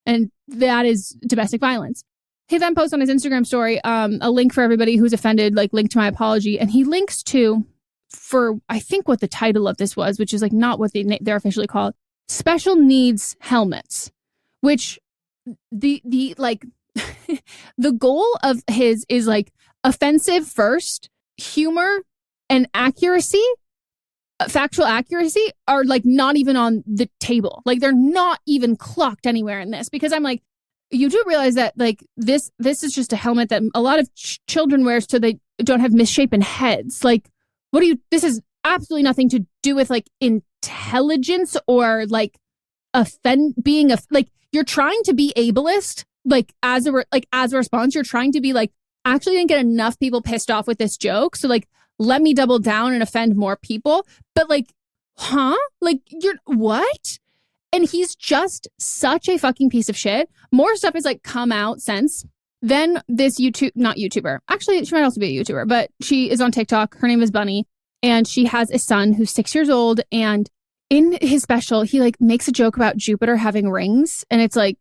And that is domestic violence. He then posts on his Instagram story a link for everybody who's offended, like link to my apology. And he links to, for I think what the title of this was, which is like not what they're officially called, special needs helmets, which the like the goal of his is like offensive first, humor and accuracy. Factual accuracy are like not even on the table. Like they're not even clocked anywhere in this, because I'm like, you do realize that like this is just a helmet that a lot of children wear so they don't have misshapen heads. Like this is absolutely nothing to do with like intelligence or like like you're trying to be ableist, like as a response, you're trying to be like, actually didn't get enough people pissed off with this joke. So like, let me double down and offend more people. But like, huh? Like, you're what? And he's just such a fucking piece of shit. More stuff has like come out since. Then this not YouTuber. Actually, she might also be a YouTuber, but she is on TikTok. Her name is Bunny. And she has a son who's 6 years old. And in his special, he like makes a joke about Jupiter having rings. And it's like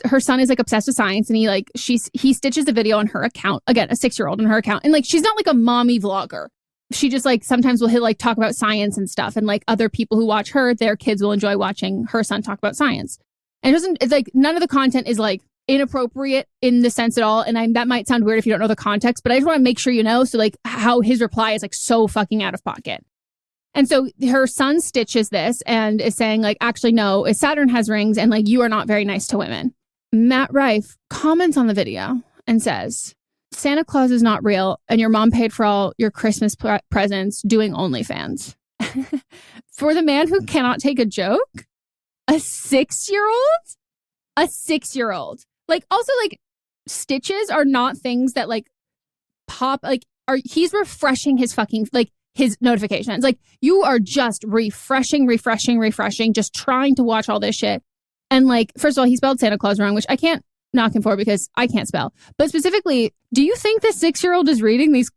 her son is like obsessed with science. And he stitches the video on her account. Again, a 6-year-old on her account. And like, she's not like a mommy vlogger. She just like sometimes will like talk about science and stuff. And like other people who watch her, their kids will enjoy watching her son talk about science. And it's like none of the content is like inappropriate in the sense at all. And that might sound weird if you don't know the context, but I just want to make sure you know. So like how his reply is like so fucking out of pocket. And so her son stitches this and is saying like, actually, no, Saturn has rings and like, you are not very nice to women. Matt Rife comments on the video and says, Santa Claus is not real and your mom paid for all your Christmas presents doing OnlyFans. For the man who cannot take a joke, a 6-year-old? A 6-year-old. Like also like stitches are not things that like pop, like he's refreshing his fucking like his notifications. Like you are just refreshing, just trying to watch all this shit. And like, first of all, he spelled Santa Claus wrong, which I can't knock him for because I can't spell. But specifically, do you think this 6-year-old is reading these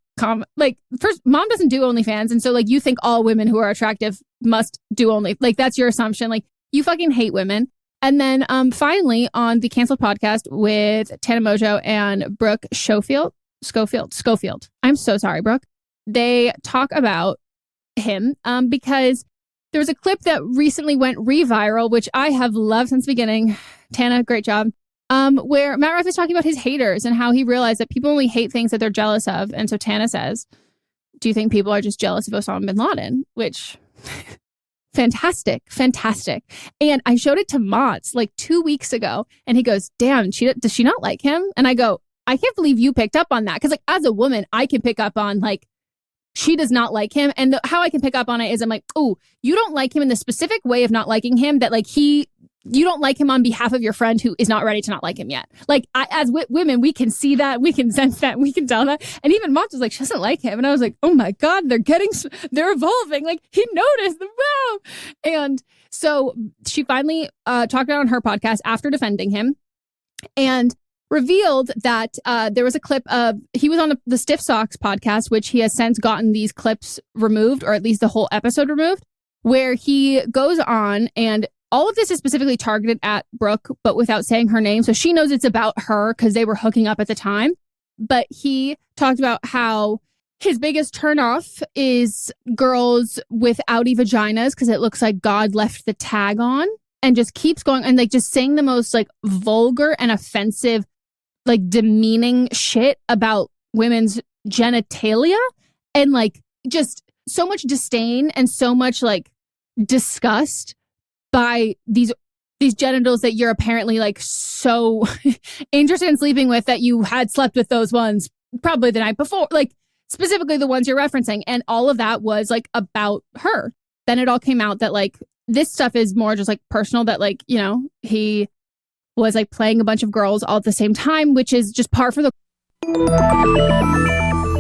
like first, mom doesn't do OnlyFans. And so like you think all women who are attractive must do only, like that's your assumption. Like you fucking hate women. And then finally on the Canceled podcast with Tana Mojo and Brooke Schofield. I'm so sorry, Brooke. They talk about him because there was a clip that recently went re-viral, which I have loved since the beginning. Tana, great job. Where Matt Rife is talking about his haters and how he realized that people only hate things that they're jealous of. And so Tana says, do you think people are just jealous of Osama bin Laden? Which, fantastic. And I showed it to Mott's like 2 weeks ago. And he goes, damn, does she not like him? And I go, I can't believe you picked up on that. Because like as a woman, I can pick up on like, she does not like him. And how I can pick up on it is I'm like, oh, you don't like him in the specific way of not liking him that like you don't like him on behalf of your friend who is not ready to not like him yet. Like as women, we can see that, we can sense that, we can tell that. And even Mont was like, she doesn't like him. And I was like, oh my God, they're evolving. Like he noticed, wow. And so she finally talked about on her podcast after defending him and revealed that there was a clip of, he was on the Stiff Socks podcast, which he has since gotten these clips removed, or at least the whole episode removed, where he goes on and all of this is specifically targeted at Brooke, but without saying her name. So she knows it's about her because they were hooking up at the time. But he talked about how his biggest turnoff is girls with outie vaginas because it looks like God left the tag on, and just keeps going and like just saying the most like vulgar and offensive, like demeaning shit about women's genitalia. and like just so much disdain and so much like disgust by these genitals that you're apparently like so interested in sleeping with that you had slept with those ones probably the night before, like specifically the ones you're referencing. And all of that was like about her. Then it all came out that like this stuff is more just like personal, that like, you know, he was like playing a bunch of girls all at the same time, which is just par for the...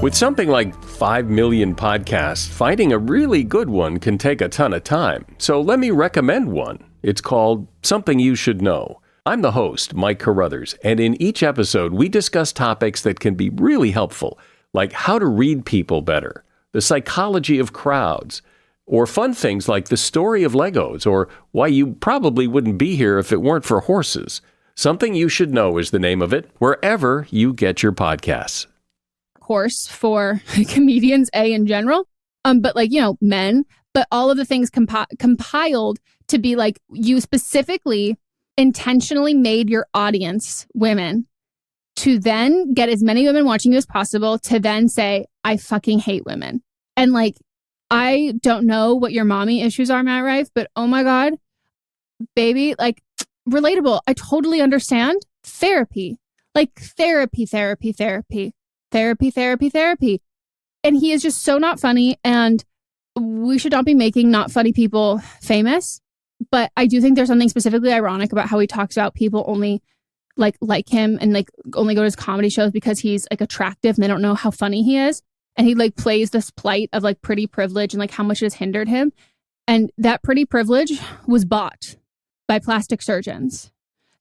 With something like 5 million podcasts, finding a really good one can take a ton of time. So let me recommend one. It's called Something You Should Know. I'm the host, Mike Carruthers, and in each episode, we discuss topics that can be really helpful, like how to read people better, the psychology of crowds, or fun things like the story of Legos, or why you probably wouldn't be here if it weren't for horses. Something You Should Know is the name of it, wherever you get your podcasts. Course for comedians, in general, but like, you know, men, but all of the things compiled to be like, you specifically intentionally made your audience women to then get as many women watching you as possible to then say, I fucking hate women. And like, I don't know what your mommy issues are, Matt Rife, but oh my God, baby, like relatable. I totally understand. Therapy, like therapy. And he is just so not funny, and we should not be making not funny people famous. But I do think there's something specifically ironic about how he talks about people only like him and like only go to his comedy shows because he's like attractive and they don't know how funny he is. And he like plays this plight of like pretty privilege and like how much it has hindered him. And that pretty privilege was bought by plastic surgeons.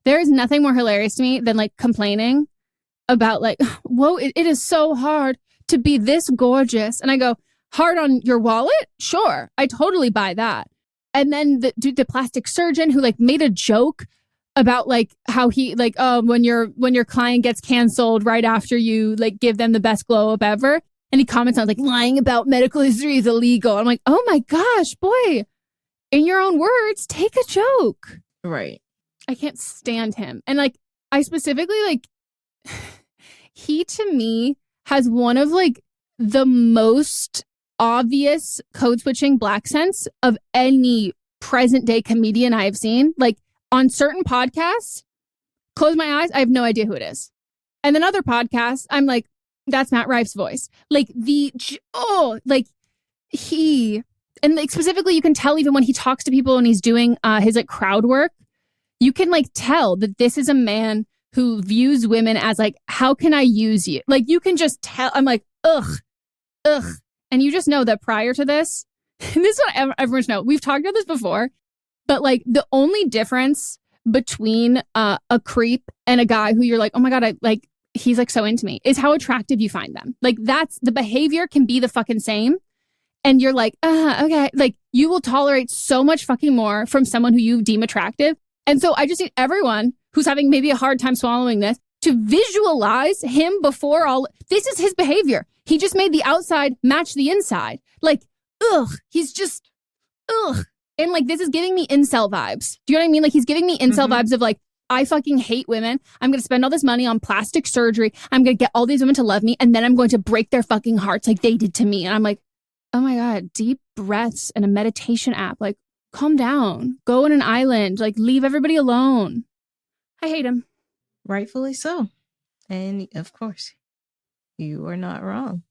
There is nothing more hilarious to me than like complaining about like, whoa, it is so hard to be this gorgeous. And I go, hard on your wallet? Sure. I totally buy that. And then the plastic surgeon who like made a joke about like how he like, when your client gets canceled right after you like give them the best glow up ever. And he comments on like lying about medical history is illegal. I'm like, oh my gosh, boy, in your own words, take a joke. Right. I can't stand him. And like, I specifically like, he to me has one of like the most obvious code switching black sense of any present day comedian I have seen. Like on certain podcasts, close my eyes, I have no idea who it is. And then other podcasts, I'm like, that's Matt Rife's voice. Like and like specifically you can tell even when he talks to people and he's doing his like crowd work, you can like tell that this is a man who views women as like, how can I use you? Like you can just tell. I'm like, ugh. And you just know that prior to this, and this is what everyone should know. We've talked about this before, but like the only difference between a creep and a guy who you're like, oh my God, he's like so into me, is how attractive you find them. Like that's the behavior can be the fucking same. And you're like, okay. Like you will tolerate so much fucking more from someone who you deem attractive. And so I just need everyone who's having maybe a hard time swallowing this to visualize him before all. This is his behavior. He just made the outside match the inside. Like, he's just, And like, this is giving me incel vibes. Do you know what I mean? Like he's giving me incel vibes of like, I fucking hate women. I'm going to spend all this money on plastic surgery. I'm going to get all these women to love me. And then I'm going to break their fucking hearts like they did to me. And I'm like, oh my God, deep breaths and a meditation app. Like, calm down. Go on an island. Like, leave everybody alone. I hate him. Rightfully so. And of course, you are not wrong.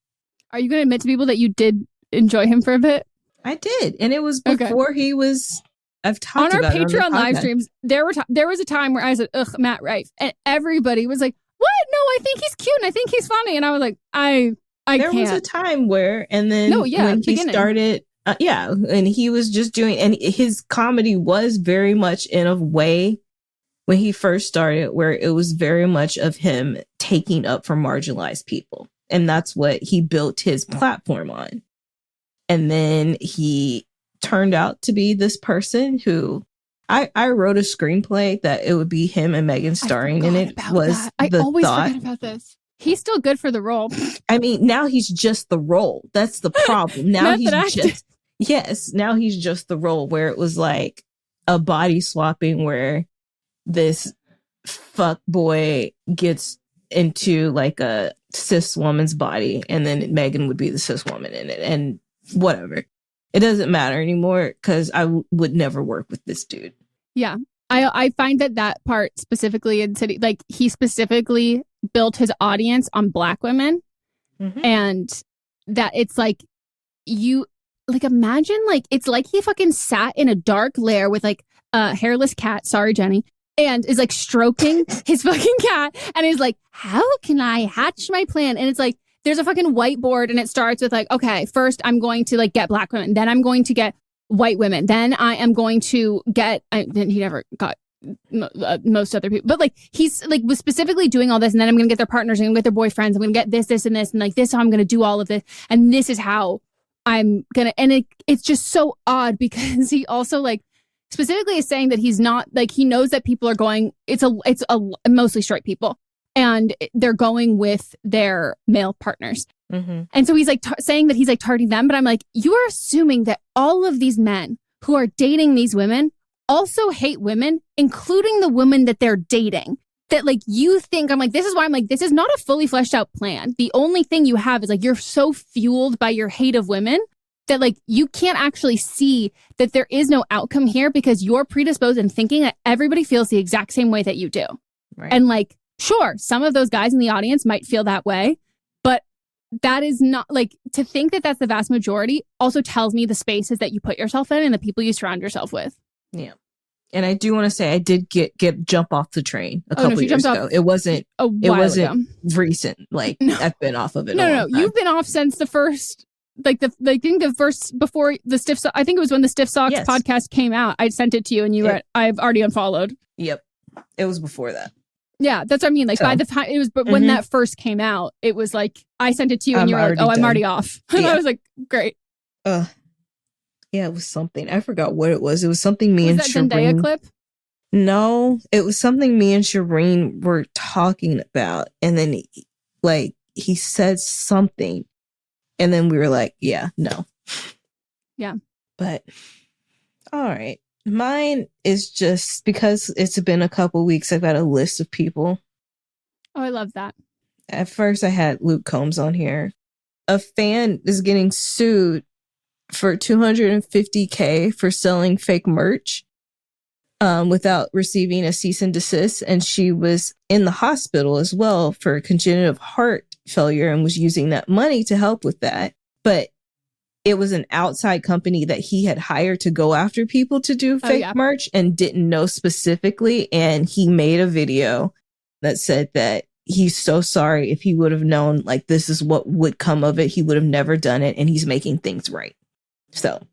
Are you going to admit to people that you did enjoy him for a bit? I did. And it was before he was... I've talked on about our it Patreon on the live podcast. streams. There was a time where I said, "Ugh, Matt Rife," and everybody was like, "What? No, I think he's cute and I think he's funny." And I was like, "I there can't." was a time where, and then when he started, and he was just doing, and his comedy was very much in a way when he first started, where it was very much of him taking up for marginalized people, and that's what he built his platform on. And then he turned out to be this person who I wrote a screenplay that it would be him and Meghan starring in it. I always forget about this. He's still good for the role. I mean, now he's just the role. That's the problem. Now now he's just the role, where it was like a body swapping where this fuck boy gets into like a cis woman's body, and then Meghan would be the cis woman in it, and whatever. It doesn't matter anymore because I would never work with this dude. Yeah. I find that part specifically in City, like he specifically built his audience on Black women, and that it's like you like imagine like it's like he fucking sat in a dark lair with like a hairless cat. Sorry, Jenny. And is like stroking his fucking cat and is like, how can I hatch my plan? And it's like, there's a fucking whiteboard and it starts with like, okay, first I'm going to like get Black women. Then I'm going to get white women. Then I am going to get, then he never got most other people, but like he's like was specifically doing all this. And then I'm going to get their partners and get their boyfriends. I'm going to get this, this, and this. And like this, how I'm going to do all of this. And this is how I'm going to, and it's just so odd because he also like, specifically is saying that he's not like he knows that people are going it's a mostly straight people and they're going with their male partners and so he's like saying that he's like targeting them, but I'm like, you are assuming that all of these men who are dating these women also hate women, including the women that they're dating, that like you think I'm like, this is why I'm like, this is not a fully fleshed out plan. The only thing you have is like you're so fueled by your hate of women that like you can't actually see that there is no outcome here because you're predisposed in thinking that everybody feels the exact same way that you do. Right. And like, sure, some of those guys in the audience might feel that way, but that is not like to think that that's the vast majority also tells me the spaces that you put yourself in and the people you surround yourself with. Yeah. And I do want to say I did jump off the train a couple years ago. It wasn't recent. Like I've been off of it. No. You've been off since the first like I think the first before the Stiff Socks, I think it was when the Stiff Socks podcast came out. I sent it to you and you were I've already unfollowed. Yep. It was before that. Yeah, that's what I mean. Like by the time it was, but when that first came out, it was like I sent it to you and you were like, "Oh, I'm already off." And I was like, "Great." Yeah, it was something. I forgot what it was. It was something me and Shireen. Zendaya clip? No, it was something me and Shireen were talking about, and then he said something. And then we were like, yeah, no. Yeah. But, all right. Mine is just because it's been a couple weeks, I've got a list of people. Oh, I love that. At first, I had Luke Combs on here. A fan is getting sued for $250K for selling fake merch without receiving a cease and desist. And she was in the hospital as well for congenital heart failure and was using that money to help with that. But it was an outside company that he had hired to go after people to do fake merch and didn't know specifically. And he made a video that said that he's so sorry. If he would have known like this is what would come of it, he would have never done it. And he's making things right. So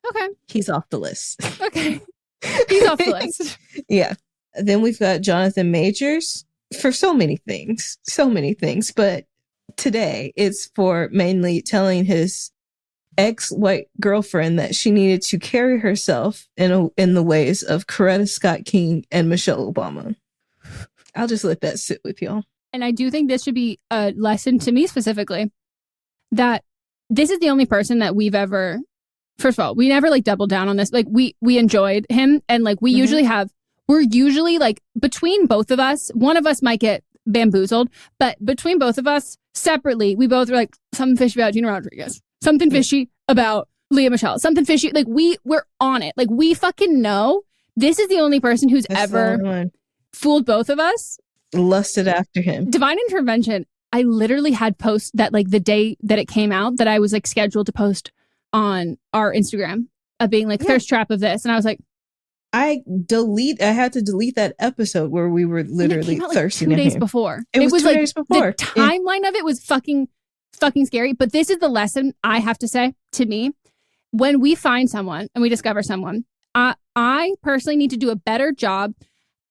okay, he's off the list. Okay, he's off the list. Yeah. Then we've got Jonathan Majors. For so many things, but today it's for mainly telling his ex-white girlfriend that she needed to carry herself in the ways of Coretta Scott King and Michelle Obama. I'll just let that sit with y'all. And I do think this should be a lesson to me specifically that this is the only person that we've ever, first of all, we never like doubled down on this. Like we enjoyed him and like we usually have. We're usually like between both of us, one of us might get bamboozled, but between both of us separately, we both are like something fishy about Gina Rodriguez, something fishy about Leah Michelle, something fishy. Like we're on it. Like we fucking know this is the only person who's ever fooled both of us. Lusted after him. Divine Intervention. I literally had posts that like the day that it came out that I was like scheduled to post on our Instagram of being like thirst trap of this. And I was like, I had to delete that episode where we were literally thirsting. 2 days before. It was 2 days before. The timeline of it was fucking scary. But this is the lesson I have to say to me. When we find someone and we discover someone, I personally need to do a better job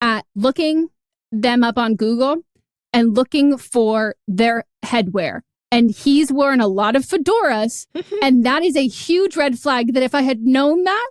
at looking them up on Google and looking for their headwear. And he's wearing a lot of fedoras. And that is a huge red flag that if I had known that,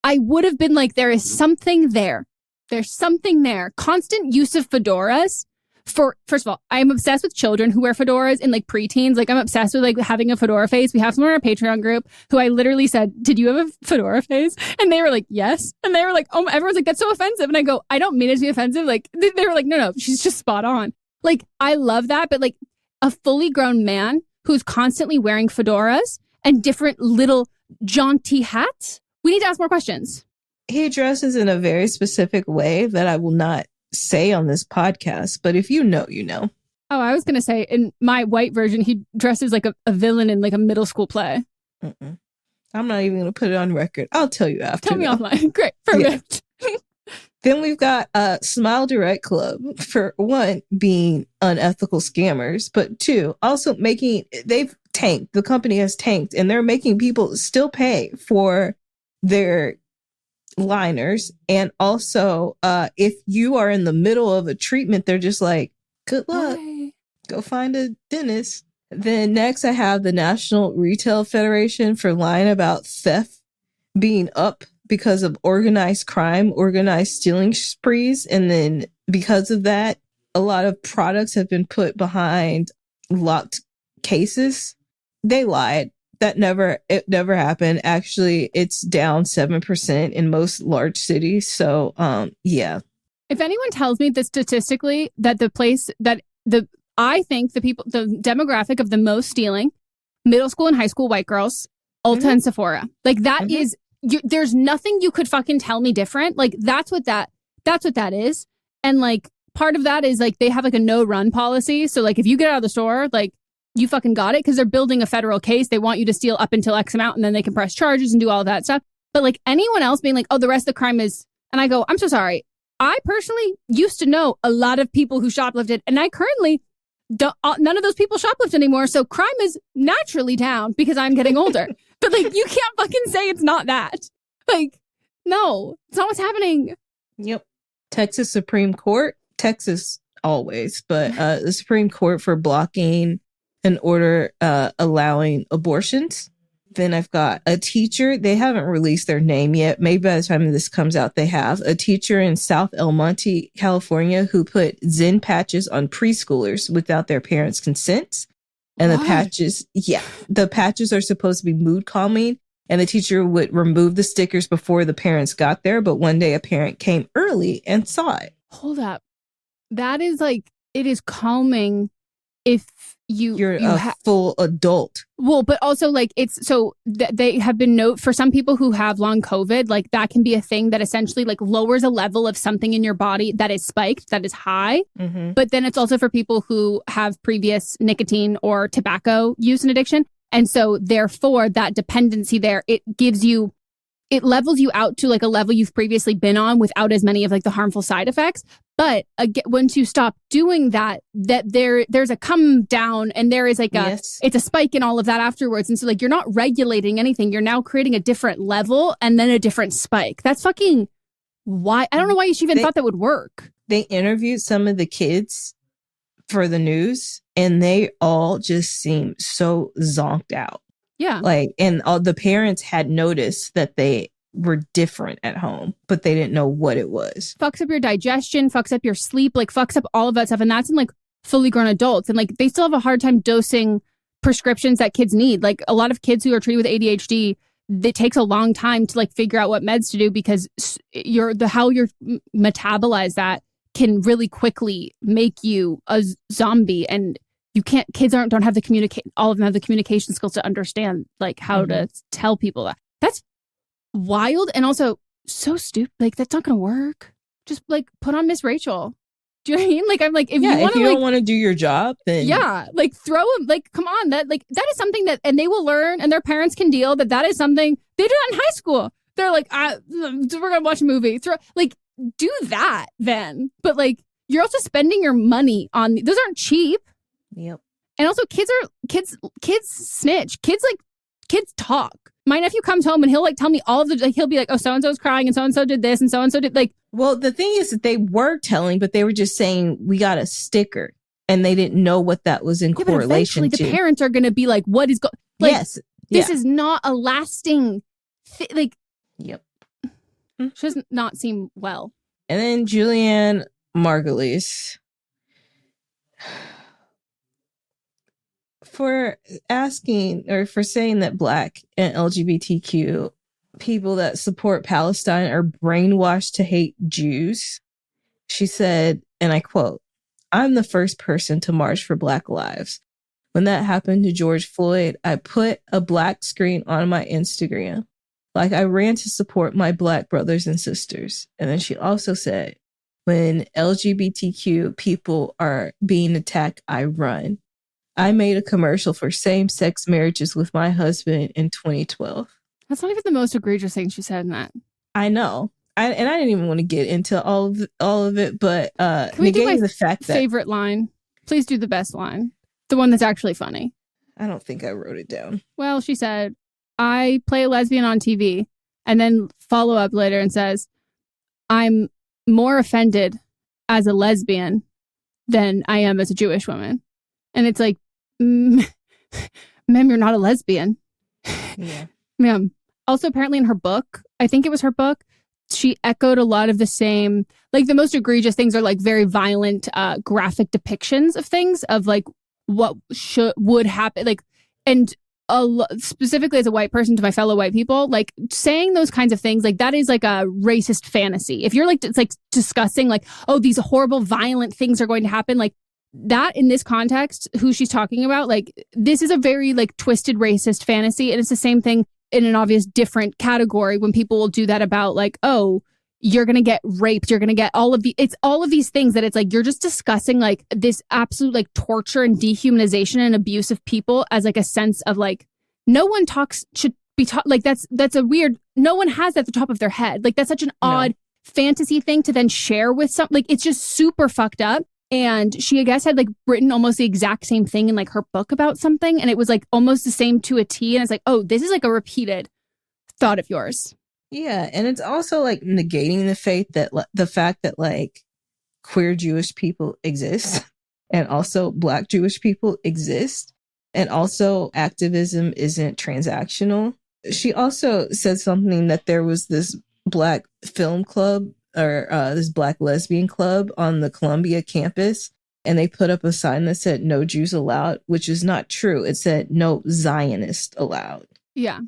I would have been like, there is something there. There's something there. Constant use of fedoras. First of all, I'm obsessed with children who wear fedoras in like preteens. Like I'm obsessed with like having a fedora phase. We have someone in our Patreon group who I literally said, did you have a fedora phase? And they were like, yes. And they were like, oh, everyone's like, that's so offensive. And I go, I don't mean it to be offensive. Like they were like, no, she's just spot on. Like, I love that, but like a fully grown man who's constantly wearing fedoras and different little jaunty hats, we need to ask more questions. He dresses in a very specific way that I will not say on this podcast, but if you know, you know. Oh, I was going to say, in my white version, he dresses like a villain in like a middle school play. Mm-mm. I'm not even going to put it on record. I'll tell you after. Tell me offline. Great. Perfect. Yeah. Then we've got Smile Direct Club, for one, being unethical scammers, but two, also they've tanked. The company has tanked, and they're making people still pay for their liners. And also, if you are in the middle of a treatment, they're just like, good luck. Bye. Go find a dentist. Then next, I have the National Retail Federation for lying about theft being up because of organized crime, organized stealing sprees. And then because of that, a lot of products have been put behind locked cases. They lied. It never happened. Actually, it's down 7% in most large cities. So, yeah. If anyone tells me that statistically that I think the demographic of the most stealing, middle school and high school white girls, Ulta and Sephora, like that is, there's nothing you could fucking tell me different. Like that's what that is. And like part of that is like they have like a no run policy. So like if you get out of the store, like you fucking got it, because they're building a federal case. They want you to steal up until X amount and then they can press charges and do all of that stuff. But like anyone else being like, oh, the rest of the crime is, and I go, I'm so sorry. I personally used to know a lot of people who shoplifted, and I currently none of those people shoplift anymore. So crime is naturally down because I'm getting older. But like, you can't fucking say it's not that. Like, no, it's not what's happening. Yep. Texas Supreme Court, Texas always, but the Supreme Court for blocking an order allowing abortions. Then I've got a teacher. They haven't released their name yet. Maybe by the time this comes out, they have. A teacher in South El Monte, California, who put Zen Patches on preschoolers without their parents' consent. And the patches are supposed to be mood calming. And the teacher would remove the stickers before the parents got there. But one day a parent came early and saw it. Hold up. That is like, it is calming if you're a full adult. Well, but also like it's so they have been for some people who have long COVID, like that can be a thing that essentially like lowers a level of something in your body that is spiked, that is high. Mm-hmm. But then it's also for people who have previous nicotine or tobacco use and addiction. And so therefore that dependency there, it levels you out to like a level you've previously been on without as many of like the harmful side effects. But again, once you stop doing that there's a come down, and there is like it's a spike in all of that afterwards. And so like you're not regulating anything. You're now creating a different level and then a different spike. That's fucking why. I don't know why you even thought that would work. They interviewed some of the kids for the news, and they all just seem so zonked out. Yeah. Like, and all the parents had noticed that they were different at home, but they didn't know what it was. Fucks up your digestion, fucks up your sleep, like fucks up all of that stuff. And that's in like fully grown adults. And like they still have a hard time dosing prescriptions that kids need. Like a lot of kids who are treated with ADHD, it takes a long time to like figure out what meds to do, because how you're metabolize that can really quickly make you a zombie. And kids don't have all of them have the communication skills to understand like how to tell people that. That's wild, and also so stupid. Like that's not gonna work. Just like put on Miss Rachel. Do you know what I mean? Like I'm like, if you don't want to do your job, then like throw them. Like come on, that is something that, and they will learn, and their parents can deal that is something they do that in high school. They're like, we're gonna watch a movie. Do that then. But like you're also spending your money on those aren't cheap. Yep. And also kids snitch. Kids talk. My nephew comes home and he'll like tell me all of the, like, he'll be like, oh, so-and-so's crying and so-and-so did this and so-and-so did like. Well, the thing is that they were telling, but they were just saying we got a sticker, and they didn't know what that was in correlation to. The parents are going to be like, what is yes. This is not a lasting like. Yep. She does not seem well. And then Julianna Margulies, for asking or for saying that Black and LGBTQ people that support Palestine are brainwashed to hate Jews. She said, and I quote, I'm the first person to march for Black lives. When that happened to George Floyd, I put a Black screen on my Instagram. Like, I ran to support my Black brothers and sisters. And then she also said, when LGBTQ people are being attacked, I run. I made a commercial for same-sex marriages with my husband in 2012. That's not even the most egregious thing she said in that. I know. I didn't even want to get into all of it, but Can we do my the fact that favorite line? Please do the best line. The one that's actually funny. I don't think I wrote it down. Well, she said, I play a lesbian on TV, and then follow up later and says, I'm more offended as a lesbian than I am as a Jewish woman. And it's like, ma'am, you're not a lesbian. Yeah. Ma'am. Also, apparently in her book, I think it was her book, she echoed a lot of the same, like the most egregious things are like very violent, graphic depictions of things, of like what would happen. Like, and specifically as a white person to my fellow white people, like saying those kinds of things, like that is like a racist fantasy. If you're like, it's like discussing like, oh, these horrible violent things are going to happen, like that in this context, who she's talking about, like this is a very like twisted racist fantasy. And it's the same thing in an obvious different category when people will do that about like, oh, you're going to get raped. You're going to get it's all of these things that it's like, you're just discussing like this absolute like torture and dehumanization and abuse of people as like a sense of like, no one should be taught. Like that's a weird, no one has that at the top of their head. Like that's such an odd fantasy thing to then share with something. Like it's just super fucked up. And she, I guess, had like written almost the exact same thing in like her book about something. And it was like almost the same to a T. And it's like, oh, this is like a repeated thought of yours. Yeah. And it's also like negating the fact that like queer Jewish people exist and also Black Jewish people exist. And also activism isn't transactional. She also said something that there was this Black film club or this Black lesbian club on the Columbia campus, and they put up a sign that said no Jews allowed, which is not true. It said no Zionist allowed. Yeah.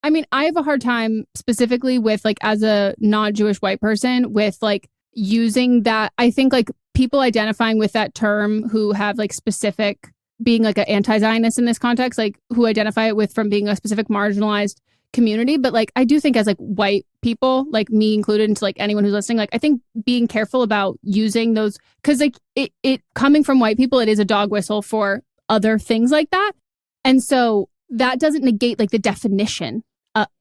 I mean, I have a hard time specifically with like as a non-Jewish white person with like using that. I think like people identifying with that term who have like specific being like an anti-Zionist in this context, like who identify it with from being a specific marginalized community. But like I do think as like white people, like me included, and to like anyone who's listening, like I think being careful about using those, because like it coming from white people, it is a dog whistle for other things like that. And so that doesn't negate like the definition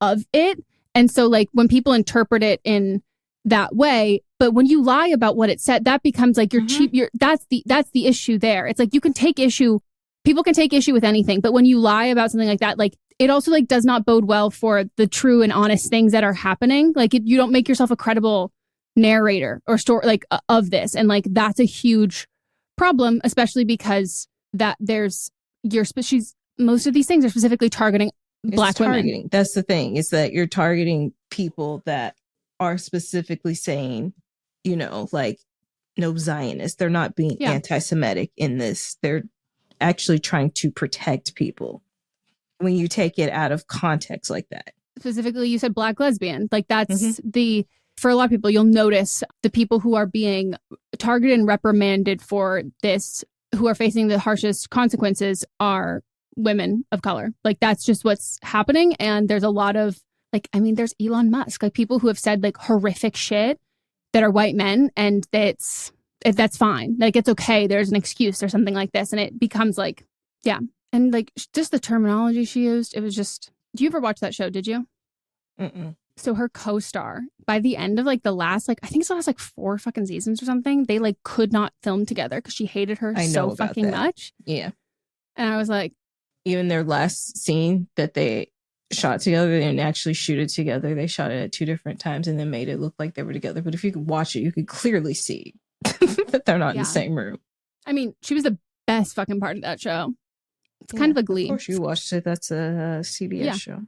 of it. And so like when people interpret it in that way, but when you lie about what it said, that becomes like you're cheap. That's the issue there. It's like you can take issue, people can take issue with anything, but when you lie about something like that, like it also like does not bode well for the true and honest things that are happening. Like you don't make yourself a credible narrator or story like of this, and like that's a huge problem, especially because that there's most of these things are specifically targeting Black women. That's the thing, is that you're targeting people that are specifically saying, you know, like no Zionists. They're not being anti-Semitic in this. They're actually trying to protect people. When you take it out of context like that. Specifically, you said Black lesbian. Like that's for a lot of people, you'll notice the people who are being targeted and reprimanded for this, who are facing the harshest consequences, are women of color. Like that's just what's happening. And there's a lot of like, I mean, there's Elon Musk, like people who have said like horrific shit that are white men, and that's fine. Like it's okay. There's an excuse or something like this. And it becomes like, yeah. And like just the terminology she used, it was just, do you ever watch that show? Did you? Mm-mm. So her co-star, by the end of like the last, like I think it's the last like 4 fucking seasons or something, they like could not film together because she hated her so fucking much. Yeah. And I was like, even their last scene that they shot together, they didn't actually shoot it together. They shot it at 2 different times and then made it look like they were together. But if you could watch it, you could clearly see that they're not in the same room. I mean, she was the best fucking part of that show. It's kind of a Glee. Of course you watched it. That's a CBS show.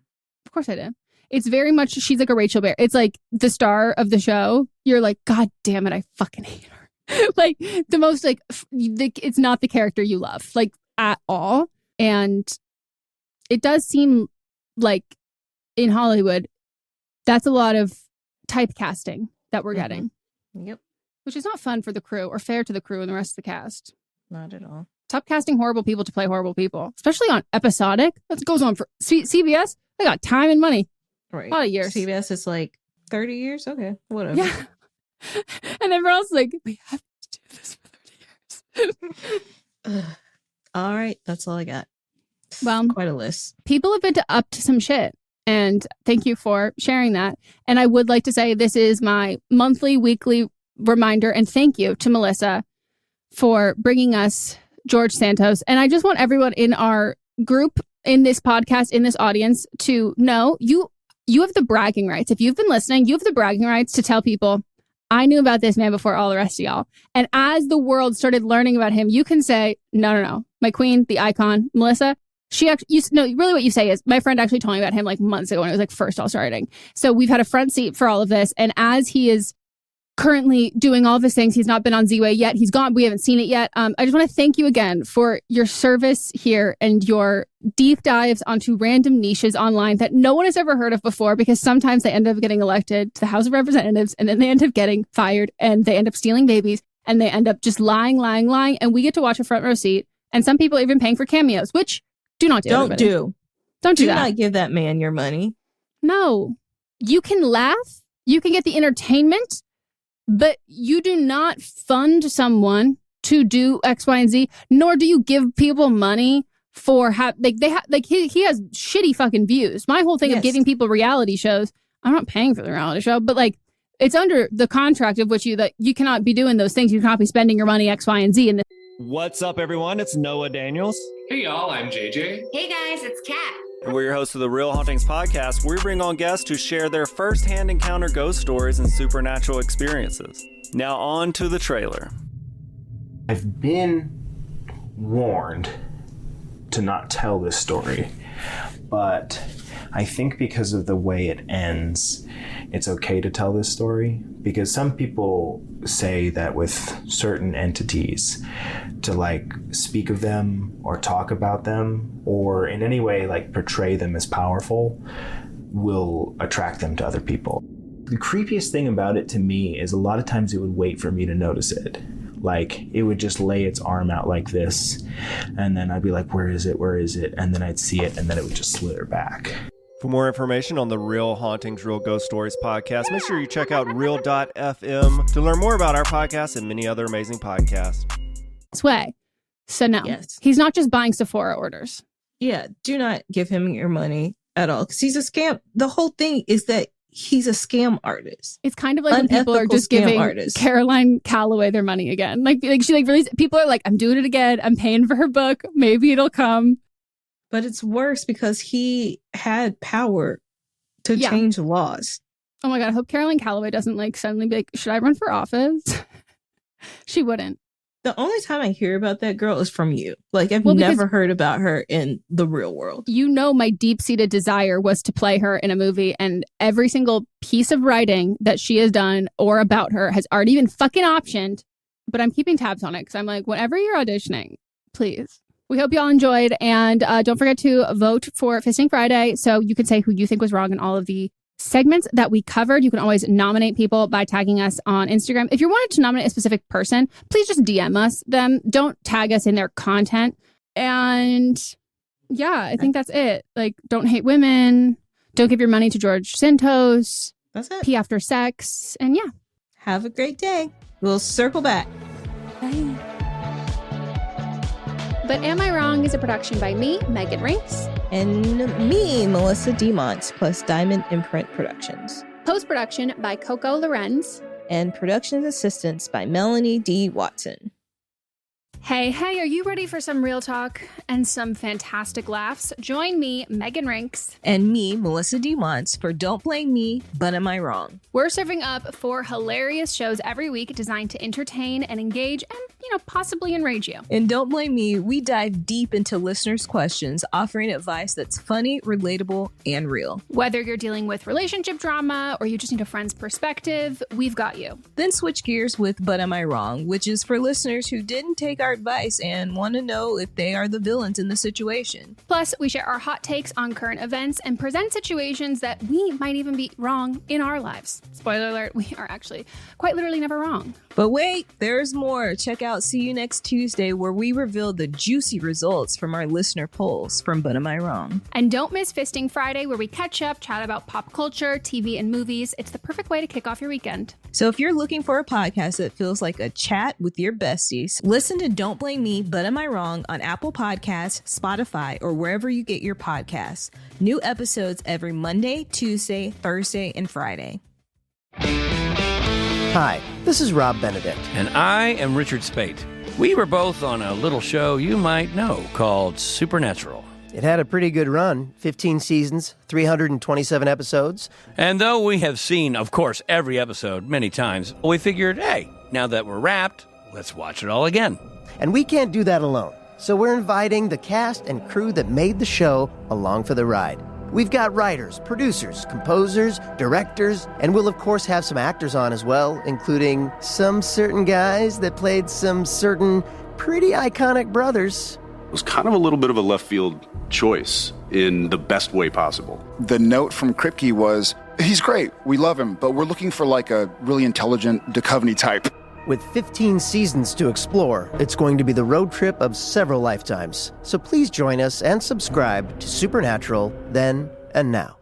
Of course I did. It's very much, she's like a Rachel Berry. It's like the star of the show. You're like, God damn it, I fucking hate her. Like the most like, it's not the character you love, like at all. And it does seem like in Hollywood, that's a lot of typecasting that we're getting. Yep. which is not fun for the crew or fair to the crew and the rest of the cast. Not at all. Stop casting horrible people to play horrible people, especially on episodic. That goes on for CBS. They got time and money. Right. A lot of years. CBS is like 30 years? Okay, whatever. Yeah. And everyone else is like, we have to do this for 30 years. All right, that's all I got. Well, quite a list. People have been up to some shit. And thank you for sharing that. And I would like to say this is my monthly, weekly reminder. And thank you to Melisa for bringing us George Santos. And I just want everyone in our group, in this podcast, in this audience to know you have the bragging rights. If you've been listening, you have the bragging rights to tell people, I knew about this man before all the rest of y'all. And as the world started learning about him, you can say, no. My queen, the icon, Melisa, she actually, really what you say is, my friend actually told me about him like months ago when it was like first all starting. So we've had a front seat for all of this. And as he is currently doing all of his things, he's not been on Z-Way yet. He's gone. We haven't seen it yet. I just want to thank you again for your service here and your deep dives onto random niches online that no one has ever heard of before, because sometimes they end up getting elected to the House of Representatives and then they end up getting fired and they end up stealing babies and they end up just lying. And we get to watch a front row seat. And some people are even paying for cameos, which do not do. Don't do that. Do not give that man your money. No. You can laugh. You can get the entertainment. But you do not fund someone to do X, Y, and Z, nor do you give people money for he has shitty fucking views. My whole thing of giving people reality shows, I'm not paying for the reality show, but like it's under the contract of which that you cannot be doing those things. You cannot be spending your money X, Y, and Z. And what's up, everyone? It's Noah Daniels. Hey, y'all. I'm JJ. Hey, guys. It's Kat. And we're your hosts of the Real Hauntings podcast, where we bring on guests who share their first-hand encounter ghost stories and supernatural experiences. Now on to the trailer. I've been warned to not tell this story, but I think because of the way it ends, it's okay to tell this story, because some people say that with certain entities, to like speak of them or talk about them or in any way like portray them as powerful will attract them to other people. The creepiest thing about it to me is a lot of times it would wait for me to notice it. Like it would just lay its arm out like this, and then I'd be like, where is it? And then I'd see it, and then it would just slither back. For more information on the Real Hauntings, Real Ghost Stories podcast, make sure you check out real.fm to learn more about our podcast and many other amazing podcasts. Way. So no, he's not just buying Sephora orders. Yeah, do not give him your money at all, because he's a scam. The whole thing is that he's a scam artist. It's kind of like when people are just giving Caroline Calloway their money again. Like she released, people are like, I'm doing it again. I'm paying for her book. Maybe it'll come. But it's worse because he had power to change laws. Oh my God. I hope Caroline Calloway doesn't like suddenly be like, should I run for office? She wouldn't. The only time I hear about that girl is from you. Like I've never heard about her in the real world. You know, my deep-seated desire was to play her in a movie, and every single piece of writing that she has done or about her has already been fucking optioned. But I'm keeping tabs on it because I'm like, whenever you're auditioning, please. We hope you all enjoyed, and don't forget to vote for Fisting Friday so you can say who you think was wrong in all of the segments that we covered. You can always nominate people by tagging us on Instagram. If you wanted to nominate a specific person, please just DM us them. Don't tag us in their content. And yeah, I think that's it. Like, don't hate women. Don't give your money to George Santos. That's it. Pee after sex. And yeah. Have a great day. We'll circle back. Bye. But Am I Wrong is a production by me, Megan Rinks. And me, Melisa DeMonts, plus Diamond Imprint Productions. Post-production by Coco Lorenz. And production assistance by Melanie D. Watson. Hey, are you ready for some real talk and some fantastic laughs? Join me, Megan Rinks. And me, Melisa DeMonts, for Don't Blame Me, But Am I Wrong? We're serving up 4 hilarious shows every week designed to entertain and engage and, possibly enrage you. And Don't Blame Me, we dive deep into listeners' questions, offering advice that's funny, relatable, and real. Whether you're dealing with relationship drama or you just need a friend's perspective, we've got you. Then switch gears with But Am I Wrong, which is for listeners who didn't take our advice and want to know if they are the villains in the situation. Plus, we share our hot takes on current events and present situations that we might even be wrong in our lives. Spoiler alert, we are actually quite literally never wrong. But wait, there's more. Check out See You Next Tuesday, where we reveal the juicy results from our listener polls from But Am I Wrong? And don't miss Fisting Friday, where we catch up, chat about pop culture, TV, and movies. It's the perfect way to kick off your weekend. So if you're looking for a podcast that feels like a chat with your besties, listen to Don't Blame Me, But Am I Wrong on Apple Podcasts, Spotify, or wherever you get your podcasts. New episodes every Monday, Tuesday, Thursday, and Friday. Hi, this is Rob Benedict. And I am Richard Spate. We were both on a little show you might know called Supernatural. It had a pretty good run, 15 seasons, 327 episodes. And though we have seen, of course, every episode many times, we figured, hey, now that we're wrapped, let's watch it all again. And we can't do that alone, so we're inviting the cast and crew that made the show along for the ride. We've got writers, producers, composers, directors, and we'll of course have some actors on as well, including some certain guys that played some certain pretty iconic brothers. It was kind of a little bit of a left field choice in the best way possible. The note from Kripke was, he's great, we love him, but we're looking for like a really intelligent Duchovny type. With 15 seasons to explore, it's going to be the road trip of several lifetimes. So please join us and subscribe to Supernatural then and now.